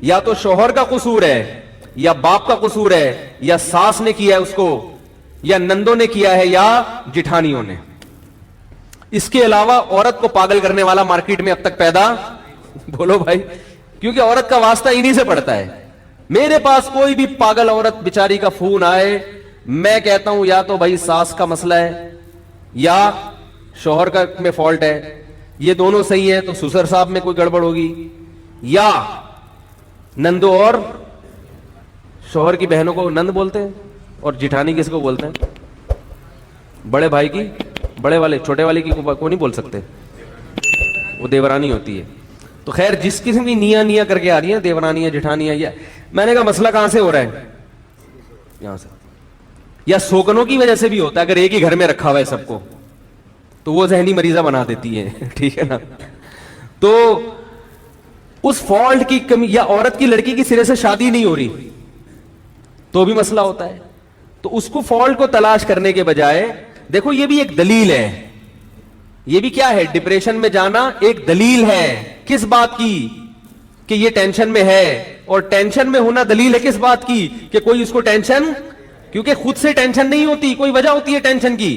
یا تو شوہر کا قصور ہے, یا باپ کا قصور ہے, یا ساس نے کیا ہے اس کو, یا نندوں نے کیا ہے, یا جٹھانیوں نے. اس کے علاوہ عورت کو پاگل کرنے والا مارکیٹ میں اب تک پیدا, بولو بھائی, کیونکہ عورت کا واسطہ انہی سے پڑتا ہے. میرے پاس کوئی بھی پاگل عورت بیچاری کا فون آئے, میں کہتا ہوں یا تو بھائی ساس کا مسئلہ ہے یا شوہر کا میں فالٹ ہے, یہ دونوں صحیح ہے تو سسر صاحب میں کوئی گڑبڑ ہوگی, یا نندو اور شوہر کی بہنوں کو نند بولتے ہیں, اور جٹھانی کس کو بولتے ہیں؟ بڑے بھائی کی, بڑے والے چھوٹے والے کی کو نہیں بول سکتے, وہ دیورانی ہوتی ہے. تو خیر جس قسم کی نیا کر کے آ رہی ہیں دیورانیاں جٹھانیاں, یا میں نے کہا مسئلہ کہاں سے ہو رہا ہے, یہاں سے. یا سوکنوں کی وجہ سے بھی ہوتا ہے, اگر ایک ہی گھر میں رکھا ہوا ہے سب کو تو وہ ذہنی مریضہ بنا دیتی ہے. ٹھیک ہے نا, تو اس فالٹ کی کمی, یا عورت کی لڑکی کی سرے سے شادی نہیں ہو رہی تو بھی مسئلہ ہوتا ہے. تو اس کو فالٹ کو تلاش کرنے کے بجائے دیکھو یہ بھی ایک دلیل ہے, یہ بھی کیا ہے, ڈپریشن میں جانا ایک دلیل ہے. کس بات کی؟ کہ یہ ٹینشن میں ہے, اور ٹینشن میں ہونا دلیل ہے کس بات کی؟ کہ کوئی اس کو ٹینشن, کیونکہ خود سے ٹینشن نہیں ہوتی, کوئی وجہ ہوتی ہے ٹینشن کی.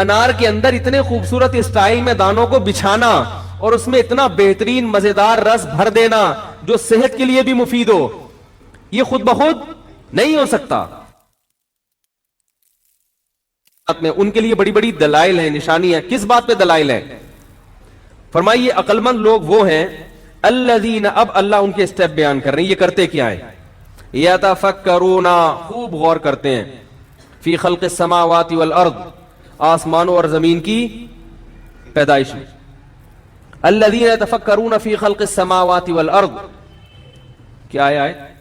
انار کے اندر اتنے خوبصورت اسٹائل میں دانوں کو بچھانا اور اس میں اتنا بہترین مزیدار رس بھر دینا جو صحت کے لیے بھی مفید ہو، یہ خود بخود نہیں ہو سکتا. میں ان کے لیے بڑی بڑی دلائل ہیں، نشانیاں. کس بات پہ دلائل ہیں؟ فرمائیے عقل مند لوگ وہ ہیں الذین، اب اللہ ان کے سٹیپ بیان کر رہے ہیں، یہ کرتے کیا ہیں؟ یتفکرون، خوب غور کرتے ہیں، فی خلق السماوات والارض، آسمانوں اور زمین کی پیدائش میں. الذین یتفکرون فی خلق السماوات والارض، کیا ہے آیت؟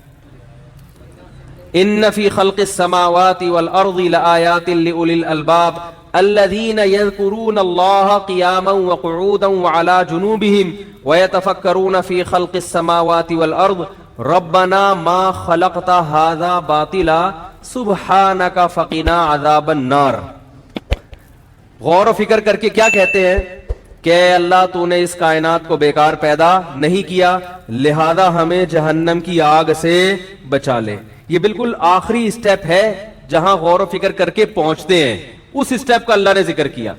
ان فی خلق السماوات والارض لآیات لأولی الالباب الذین یذکرون اللہ قیاما وقعودا وعلی جنوبہم ویتفکرون فی خلق السماوات والارض ربنا ما خلقت ھذا باطلا سبحانک فقنا عذاب النار. غور و فکر کر کے کیا کہتے ہیں کہ اللہ تو نے اس کائنات کو بیکار پیدا نہیں کیا، لہذا ہمیں جہنم کی آگ سے بچا لے. یہ بالکل آخری سٹیپ ہے جہاں غور و فکر کر کے پہنچتے ہیں، اس سٹیپ کا اللہ نے ذکر کیا.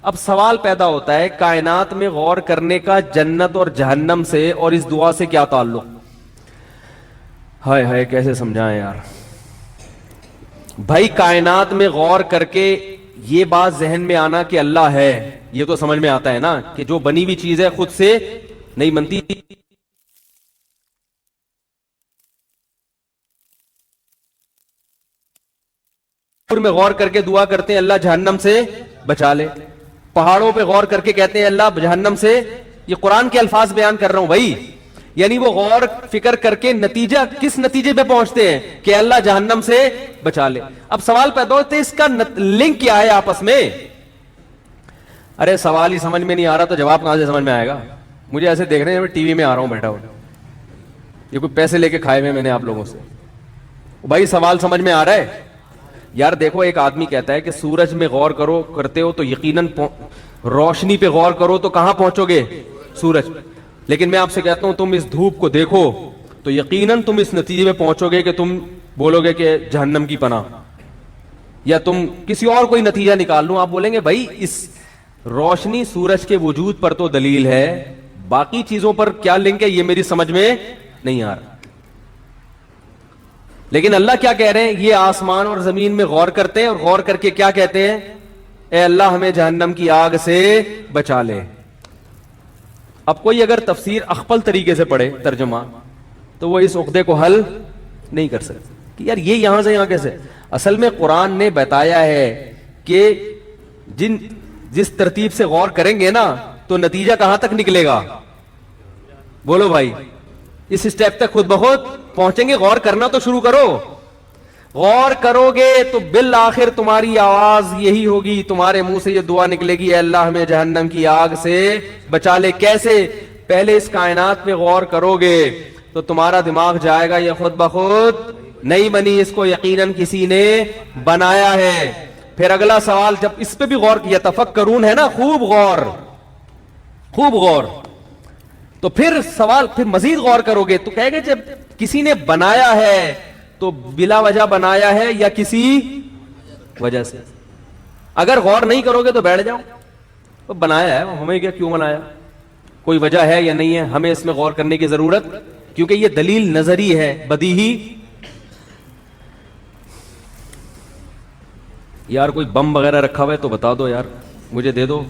اب سوال پیدا ہوتا ہے کائنات میں غور کرنے کا جنت اور جہنم سے اور اس دعا سے کیا تعلق؟ ہائے ہائے کیسے سمجھائیں یار. بھائی کائنات میں غور کر کے یہ بات ذہن میں آنا کہ اللہ ہے، یہ تو سمجھ میں آتا ہے نا کہ جو بنی ہوئی چیز ہے خود سے نہیں بنتی. میں غور کر کے دعا کرتے ہیں اللہ جہنم سے بچا لے. پہاڑوں پہ غور کر کے کہتے ہیں اللہ جہنم سے. یہ قرآن کے الفاظ بیان کر رہا ہوں بھائی. یعنی وہ غور فکر کر کے نتیجہ کس نتیجے پہ پہنچتے ہیں کہ اللہ جہنم سے بچا لے. اب سوال پیدا ہوتا ہے اس کا لنک کیا ہے آپس میں؟ ارے سوال ہی سمجھ میں نہیں آ رہا تو جواب کہاں سے سمجھ میں آئے گا؟ مجھے ایسے دیکھ رہے ہیں ٹی وی میں آ رہا ہوں بیٹھا ہوں، یہ کوئی پیسے لے کے کھائے ہوئے میں نے آپ لوگوں سے. بھائی سوال سمجھ میں آ رہا ہے؟ یار دیکھو ایک آدمی کہتا ہے کہ سورج میں غور کرو کرتے ہو تو یقیناً روشنی پہ غور کرو تو کہاں پہنچو گے؟ سورج. لیکن میں آپ سے کہتا ہوں تم اس دھوپ کو دیکھو تو یقیناً تم اس نتیجے میں پہنچو گے کہ تم بولو گے کہ جہنم کی پناہ، یا تم کسی اور کوئی نتیجہ نکال لوں. آپ بولیں گے بھائی اس روشنی سورج کے وجود پر تو دلیل ہے، باقی چیزوں پر کیا لنک ہے یہ میری سمجھ میں نہیں آ رہا. لیکن اللہ کیا کہہ رہے ہیں؟ یہ آسمان اور زمین میں غور کرتے ہیں اور غور کر کے کیا کہتے ہیں؟ اے اللہ ہمیں جہنم کی آگ سے بچا لے. اب کوئی اگر تفسیر اخپل طریقے سے پڑھے ترجمہ تو وہ اس عقدے کو حل نہیں کر سکتے کہ یار یہ یہاں سے یہاں کیسے. اصل میں قرآن نے بتایا ہے کہ جس ترتیب سے غور کریں گے نا تو نتیجہ کہاں تک نکلے گا؟ بولو بھائی. اس سٹیپ تک خود بخود پہنچیں گے. غور کرنا تو شروع کرو. غور کرو گے تو بالآخر تمہاری آواز یہی ہوگی، تمہارے منہ سے یہ دعا نکلے گی اے اللہ ہمیں جہنم کی آگ سے بچا لے. کیسے؟ پہلے اس کائنات پہ غور کرو گے تو تمہارا دماغ جائے گا یہ خود بخود نہیں بنی، اس کو یقیناً کسی نے بنایا ہے. پھر اگلا سوال جب اس پہ بھی غور کیا، تفکرون ہے نا، خوب غور خوب غور، تو پھر سوال پھر مزید غور کرو گے تو کہے گے جب کسی نے بنایا ہے تو بلا وجہ بنایا ہے یا کسی وجہ سے. اگر غور نہیں کرو گے تو بیٹھ جاؤ، تو بنایا ہے ہمیں کیا، کیوں بنایا، کوئی وجہ ہے یا نہیں ہے، ہمیں اس میں غور کرنے کی ضرورت، کیونکہ یہ دلیل نظری ہے، بدیہی. یار کوئی بم وغیرہ رکھا ہوا ہے تو بتا دو یار، مجھے دے دو.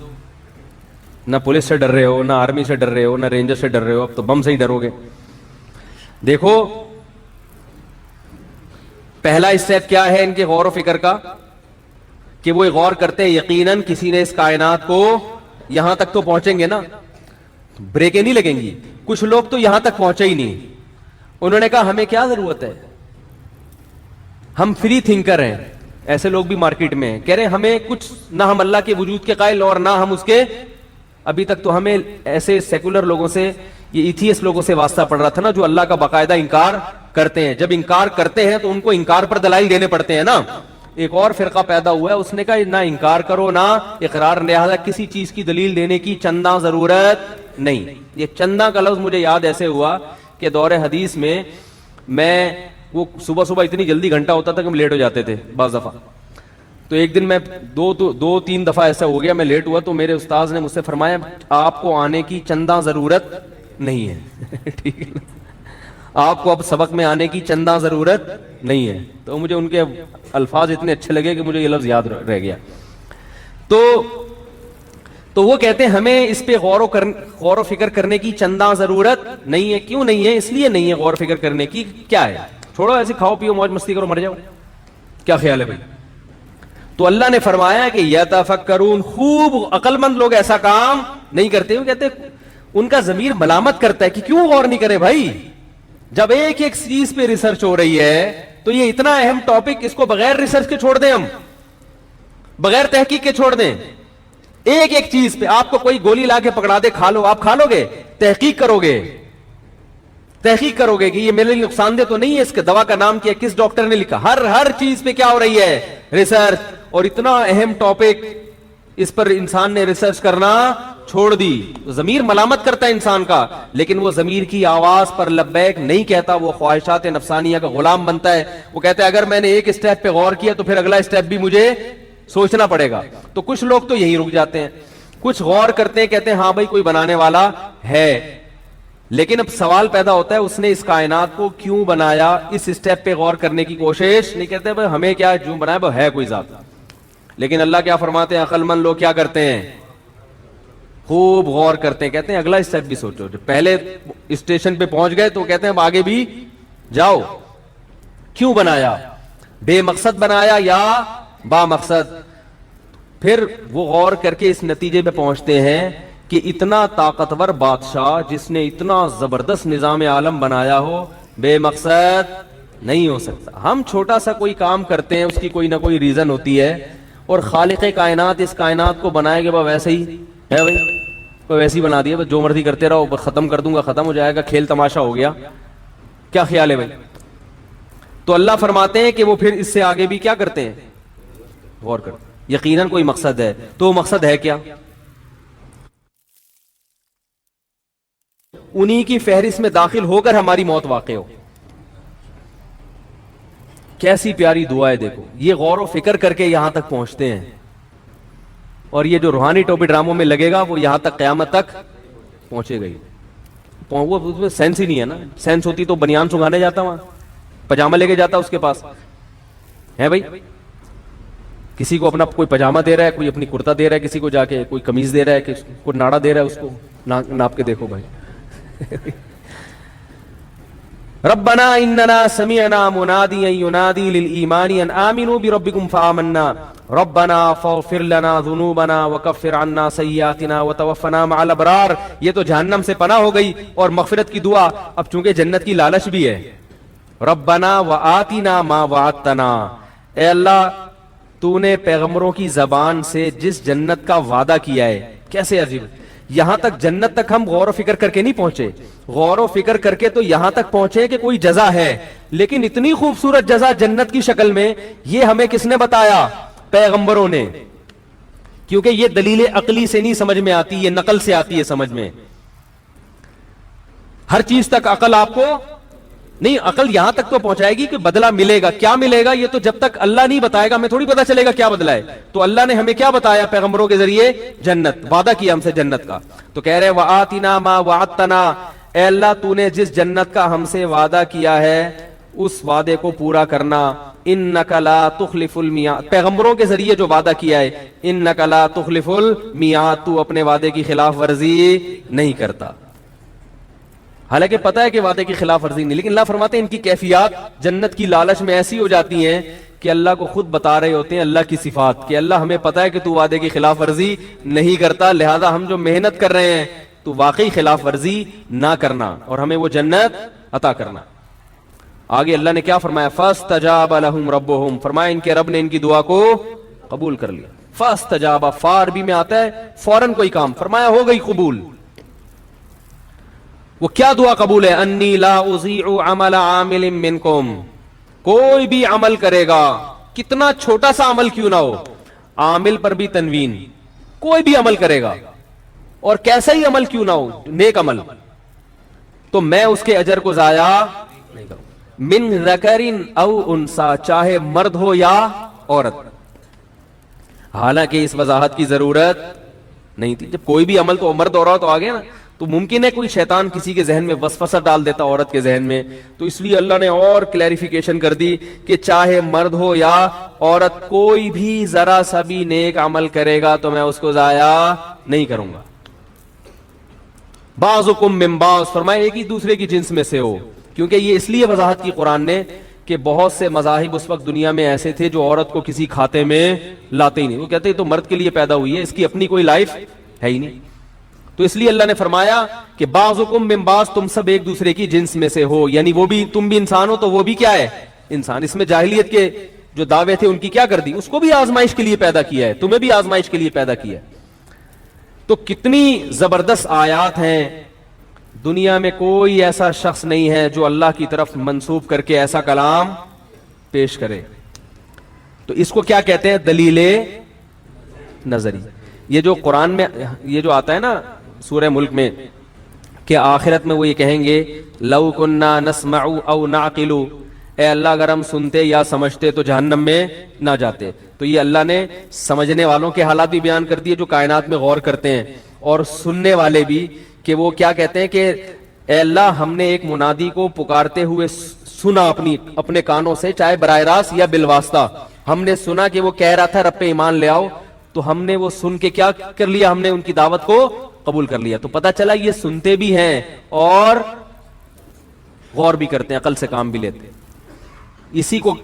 نہ پولیس سے ڈر رہے ہو، نہ آرمی سے ڈر رہے ہو، نہ رینجر سے ڈر رہے ہو، اب تو بم سے ہی ڈرو گے. دیکھو پہلا اسٹیپ کیا ہے ان کے غور و فکر کا کہ وہ غور کرتے ہیں یقیناً کسی نے اس کائنات کو یہاں تک تو پہنچیں گے نا، بریکیں نہیں لگیں گی. کچھ لوگ تو یہاں تک پہنچے ہی نہیں. انہوں نے کہا ہمیں کیا ضرورت ہے، ہم فری تھنکر ہیں. ایسے لوگ بھی مارکیٹ میں ہیں، کہہ رہے ہیں ہمیں کچھ نہ ہم اللہ کے وجود کے قائل اور نہ ہم اس کے. ابھی تک تو ہمیں ایسے سیکولر لوگوں سے، یہ ایتھیسٹ لوگوں سے واسطہ پڑ رہا تھا نا جو اللہ کا باقاعدہ انکار کرتے ہیں. جب انکار کرتے ہیں تو ان کو انکار پر دلائل دینے پڑتے ہیں نا. ایک اور فرقہ پیدا ہوا ہے، اس نے کہا نہ انکار کرو نہ اقرار، لہذا کسی چیز کی دلیل دینے کی چندہ ضرورت نہیں. یہ چندہ کا لفظ مجھے یاد ایسے ہوا کہ دور حدیث میں وہ صبح اتنی جلدی گھنٹہ ہوتا تھا کہ ہم لیٹ ہو جاتے تھے بعض دفعہ. تو ایک دن میں دو تین دفعہ ایسا ہو گیا، میں لیٹ ہوا تو میرے استاذ نے مجھ سے فرمایا آپ کو آنے کی چندہ ضرورت نہیں ہے ٹھیک ہے نا، آپ کو اب سبق میں آنے کی چندہ ضرورت نہیں ہے. تو مجھے ان کے الفاظ اتنے اچھے لگے کہ مجھے یہ لفظ یاد رہ گیا. تو وہ کہتے ہیں ہمیں اس پہ غور و فکر کرنے کی چندہ ضرورت نہیں ہے. کیوں نہیں ہے؟ اس لیے نہیں ہے غور و فکر کرنے کی. کیا ہے؟ چھوڑو ایسے کھاؤ پیو موج مستی کرو مر جاؤ. کیا خیال ہے بھائی؟ تو اللہ نے فرمایا کہ یتفکرون، خوب عقل مند لوگ ایسا کام نہیں کرتے. وہ کہتے ان کا ضمیر ملامت کرتا ہے کہ کیوں غور نہیں کرے بھائی، جب ایک ایک چیز پہ ریسرچ ہو رہی ہے تو یہ اتنا اہم ٹاپک، اس کو بغیر ریسرچ کے چھوڑ دیں، ہم بغیر تحقیق کے چھوڑ دیں. ایک ایک چیز پہ آپ کو کوئی گولی لا کے پکڑا دے کھا لو، آپ کھا لو گے؟ تحقیق کرو گے کہ یہ میرے لیے نقصان دہ تو نہیں ہے، اس کے دوا کا نام کیا، کس ڈاکٹر نے لکھا. ہر چیز پہ کیا ہو رہی ہے؟ ریسرچ. اور اتنا اہم ٹاپک، اس پر انسان نے ریسرچ کرنا چھوڑ دی. ضمیر ملامت کرتا ہے انسان کا، لیکن وہ ضمیر کی آواز پر لبیک نہیں کہتا، وہ خواہشات نفسانیہ کا غلام بنتا ہے. وہ کہتا ہے اگر میں نے ایک اسٹیپ پہ غور کیا تو پھر اگلا اسٹیپ بھی مجھے سوچنا پڑے گا. تو کچھ لوگ تو یہی رک جاتے ہیں، کچھ غور کرتے ہیں، کہتے ہیں ہاں بھائی کوئی بنانے والا ہے، لیکن اب سوال پیدا ہوتا ہے اس نے اس کائنات کو کیوں بنایا؟ اس اسٹیپ پہ غور کرنے کی کوشش نہیں کرتے. بھائی ہمیں کیا، جو بنایا وہ ہے کوئی ذات. لیکن اللہ کیا فرماتے ہیں؟ عقل مند لوگ کیا کرتے ہیں؟ خوب غور کرتے ہیں، کہتے ہیں اگلا اسٹیپ بھی سوچو. پہلے اسٹیشن پہ پہنچ گئے تو کہتے ہیں اب آگے بھی جاؤ. کیوں بنایا؟ بے مقصد بنایا یا با مقصد؟ پھر وہ غور کر کے اس نتیجے پہ پہنچتے ہیں کہ اتنا طاقتور بادشاہ جس نے اتنا زبردست نظام عالم بنایا ہو، بے مقصد نہیں ہو سکتا. ہم چھوٹا سا کوئی کام کرتے ہیں، اس کی کوئی نہ کوئی ریزن ہوتی ہے، اور خالق کائنات اس کائنات کو بنائے گا ویسے ہی ہے بھائی، کوئی ویسے ہی بنا دیا، بس جو مرضی کرتے رہو، ختم کر دوں گا، ختم ہو جائے گا، کھیل تماشا ہو گیا. کیا خیال ہے بھائی؟ تو اللہ فرماتے ہیں کہ وہ پھر اس سے آگے بھی کیا کرتے ہیں؟ غور کرتے ہیں. یقیناً کوئی مقصد ہے. تو وہ مقصد ہے کیا؟ انہی کی فہرست میں داخل ہو کر ہماری موت واقع ہو. کیسی پیاری دعا ہے دیکھو. یہ غور و فکر کر کے یہاں تک پہنچتے ہیں، اور یہ جو روحانی ٹوپی ڈراموں میں لگے گا وہ یہاں تک قیامت تک پہنچے گئی. وہ اس میں سینس ہی نہیں ہے نا. سینس ہوتی تو بنیان سنگھانے جاتا، وہاں پجامہ لے کے جاتا اس کے پاس ہے بھائی. کسی کو اپنا کوئی پجامہ دے رہا ہے، کوئی اپنی کرتا دے رہا ہے، کسی کو جا کے کوئی قمیض دے رہا ہے، کوئی ناڑا دے رہا ہے، اس کو ناپ کے دیکھو بھائی. ربنا اننا سمعنا منادیا ینادی للایمان ان آمنوا بربکم فآمنا ربنا فاغفر لنا ذنوبنا وکفر عنا سیئاتنا وتوفنا مع الابرار. یہ تو جہنم سے پناہ ہو گئی اور مغفرت کی دعا. اب چونکہ جنت کی لالچ بھی ہے، ربنا وآتنا ما وعدتنا، اے اللہ تو نے پیغمبروں کی زبان سے جس جنت کا وعدہ کیا ہے. کیسے عجیب. یہاں تک جنت تک ہم غور و فکر کر کے نہیں پہنچے، غور و فکر کر کے تو یہاں تک پہنچے کہ کوئی جزا ہے، لیکن اتنی خوبصورت جزا جنت کی شکل میں، یہ ہمیں کس نے بتایا؟ پیغمبروں نے. کیونکہ یہ دلیل عقلی سے نہیں سمجھ میں آتی، یہ نقل سے آتی ہے سمجھ میں. ہر چیز تک عقل آپ کو نہیں، عقل یہاں تک تو پہنچائے گی کہ بدلہ ملے گا. کیا ملے گا یہ تو جب تک اللہ نہیں بتائے گا ہمیں تھوڑی پتا چلے گا کیا بدلہ ہے. تو اللہ نے ہمیں کیا بتایا پیغمبروں کے ذریعے؟ جنت. وعدہ کیا ہم سے جنت کا. تو کہہ رہے وآتنا ما وعدتنا، اے اللہ تو نے جس جنت کا ہم سے وعدہ کیا ہے اس وعدے کو پورا کرنا. انک لا تخلف المیعاد، پیغمبروں کے ذریعے جو وعدہ کیا ہے، انک لا تخلف المیعاد، تو اپنے وعدے کی خلاف ورزی نہیں کرتا. حالانکہ پتہ ہے کہ وعدے کی خلاف ورزی نہیں، لیکن اللہ فرماتے ہیں ان کی کیفیات جنت کی لالچ میں ایسی ہو جاتی ہیں کہ اللہ کو خود بتا رہے ہوتے ہیں اللہ کی صفات کہ اللہ ہمیں پتہ ہے کہ تو وعدے کی خلاف ورزی نہیں کرتا، لہذا ہم جو محنت کر رہے ہیں تو واقعی خلاف ورزی نہ کرنا اور ہمیں وہ جنت عطا کرنا. آگے اللہ نے کیا فرمایا؟ فاستجاب لهم ربهم، فرمایا ان کے رب نے ان کی دعا کو قبول کر لیا. فاستجاب، فا عربی میں آتا ہے فوراً کوئی کام، فرمایا ہو گئی قبول. وہ کیا دعا قبول ہے؟ انی لا اضیع عمل عامل منکم، کوئی بھی عمل کرے گا کتنا چھوٹا سا عمل کیوں نہ ہو، عامل پر بھی تنوین، کوئی بھی عمل کرے گا اور کیسا ہی عمل کیوں نہ ہو، نیک عمل، تو میں اس کے اجر کو ضائع نہیں کروں. من ذکر او انثی، چاہے مرد ہو یا عورت. حالانکہ اس وضاحت کی ضرورت نہیں تھی. جب کوئی بھی عمل تو مرد عورت آ گیا نا, تو ممکن ہے کوئی شیطان کسی کے ذہن میں وسوسہ ڈال دیتا عورت کے ذہن میں, تو اس لیے اللہ نے اور کلیریفیکیشن کر دی کہ چاہے مرد ہو یا عورت, کوئی بھی ذرا سا بھی نیک عمل کرے گا تو میں اس کو ضائع نہیں کروں گا. بعضکم من بعض, فرمایا ایک ہی دوسرے کی جنس میں سے ہو. کیونکہ یہ اس لیے وضاحت کی قرآن نے کہ بہت سے مذاہب اس وقت دنیا میں ایسے تھے جو عورت کو کسی کھاتے میں لاتے ہی نہیں. وہ کہتے ہیں تو مرد کے لیے پیدا ہوئی ہے, اس کی اپنی کوئی لائف ہے ہی نہیں. تو اس لیے اللہ نے فرمایا کہ بعضکم من بعض, تم سب ایک دوسرے کی جنس میں سے ہو, یعنی وہ بھی, تم بھی انسان ہو تو وہ بھی کیا ہے, انسان. اس میں جاہلیت کے جو دعوے تھے ان کی کیا کر دی, اس کو بھی آزمائش کے لیے پیدا کیا ہے, تمہیں بھی آزمائش کے لیے پیدا کیا ہے. تو کتنی زبردست آیات ہیں. دنیا میں کوئی ایسا شخص نہیں ہے جو اللہ کی طرف منسوب کر کے ایسا کلام پیش کرے. تو اس کو کیا کہتے ہیں, دلیل نظری. یہ جو قرآن میں یہ جو آتا ہے نا سورہ ملک میں کہ آخرت میں وہ یہ کہیں گے لو کننا نسمع او نعقل, اے اللہ اگر ہم سنتے یا سمجھتے تو جہنم میں نہ جاتے. تو یہ اللہ نے سمجھنے والوں کے حالات بھی بیان کر دیے جو کائنات میں غور کرتے ہیں, اور سننے والے بھی کہ وہ کیا کہتے ہیں کہ اے اللہ ہم نے ایک منادی کو پکارتے ہوئے سنا اپنے کانوں سے, چاہے براہ راست یا بالواسطہ. ہم نے سنا کہ وہ کہہ رہا تھا رب پہ ایمان لے آؤ, تو ہم نے وہ سن کے کیا کر لیا, ہم نے ان کی دعوت کو قبول کر لیا. تو پتہ چلا یہ سنتے بھی ہیں اور غور بھی کرتے ہیں, عقل سے کام بھی لیتے ہیں. اسی کو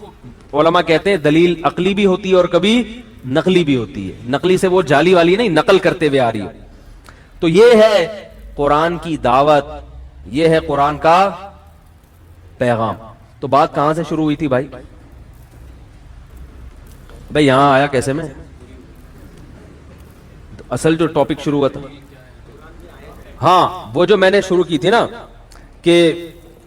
علماء کہتے ہیں دلیل عقلی بھی ہوتی ہے اور کبھی نقلی بھی ہوتی ہے. نقلی سے وہ جعلی والی نہیں, نقل کرتے ہوئے آ رہی ہے. تو یہ ہے قرآن کی دعوت, یہ ہے قرآن کا پیغام. تو بات کہاں سے شروع ہوئی تھی بھائی یہاں آیا کیسے میں, اصل جو ٹاپک شروع ہوا تھا, ہاں وہ جو میں نے شروع کی تھی نا کہ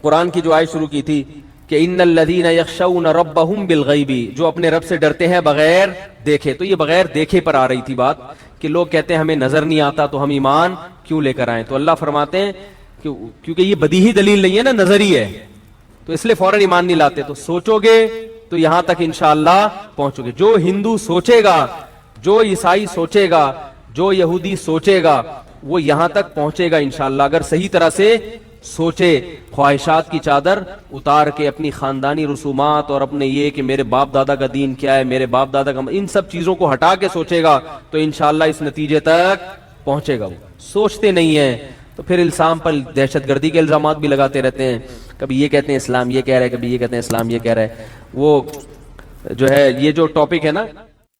قرآن کی جو آیت شروع کی تھی کہ ان الذین یخشون ربهم بالغیب, جو اپنے رب سے ڈرتے ہیں بغیر دیکھے. تو یہ بغیر دیکھے پر آ رہی تھی بات کہ لوگ کہتے ہیں ہمیں نظر نہیں آتا تو ہم ایمان کیوں لے کر آئیں. تو اللہ فرماتے ہیں کیونکہ یہ بدیہی دلیل نہیں ہے نا, نظری ہے, تو اس لیے فوراً ایمان نہیں لاتے. تو سوچو گے تو یہاں تک انشاءاللہ پہنچو گے. جو ہندو سوچے گا, جو عیسائی سوچے گا, جو یہودی سوچے گا, وہ یہاں تک پہنچے گا انشاءاللہ اگر صحیح طرح سے سوچے. خواہشات کی چادر اتار کے اپنی خاندانی رسومات اور اپنے یہ کہ میرے باپ دادا کا دین کیا ہے, میرے باپ دادا کا, ان سب چیزوں کو ہٹا کے سوچے گا تو انشاءاللہ اس نتیجے تک پہنچے گا. وہ سوچتے نہیں ہیں تو پھر الزام پر دہشت گردی کے الزامات بھی لگاتے رہتے ہیں. کبھی یہ کہتے ہیں اسلام یہ کہہ رہا ہے, کبھی یہ کہتے ہیں اسلام یہ کہہ رہا ہے. وہ جو ہے یہ جو ٹاپک ہے نا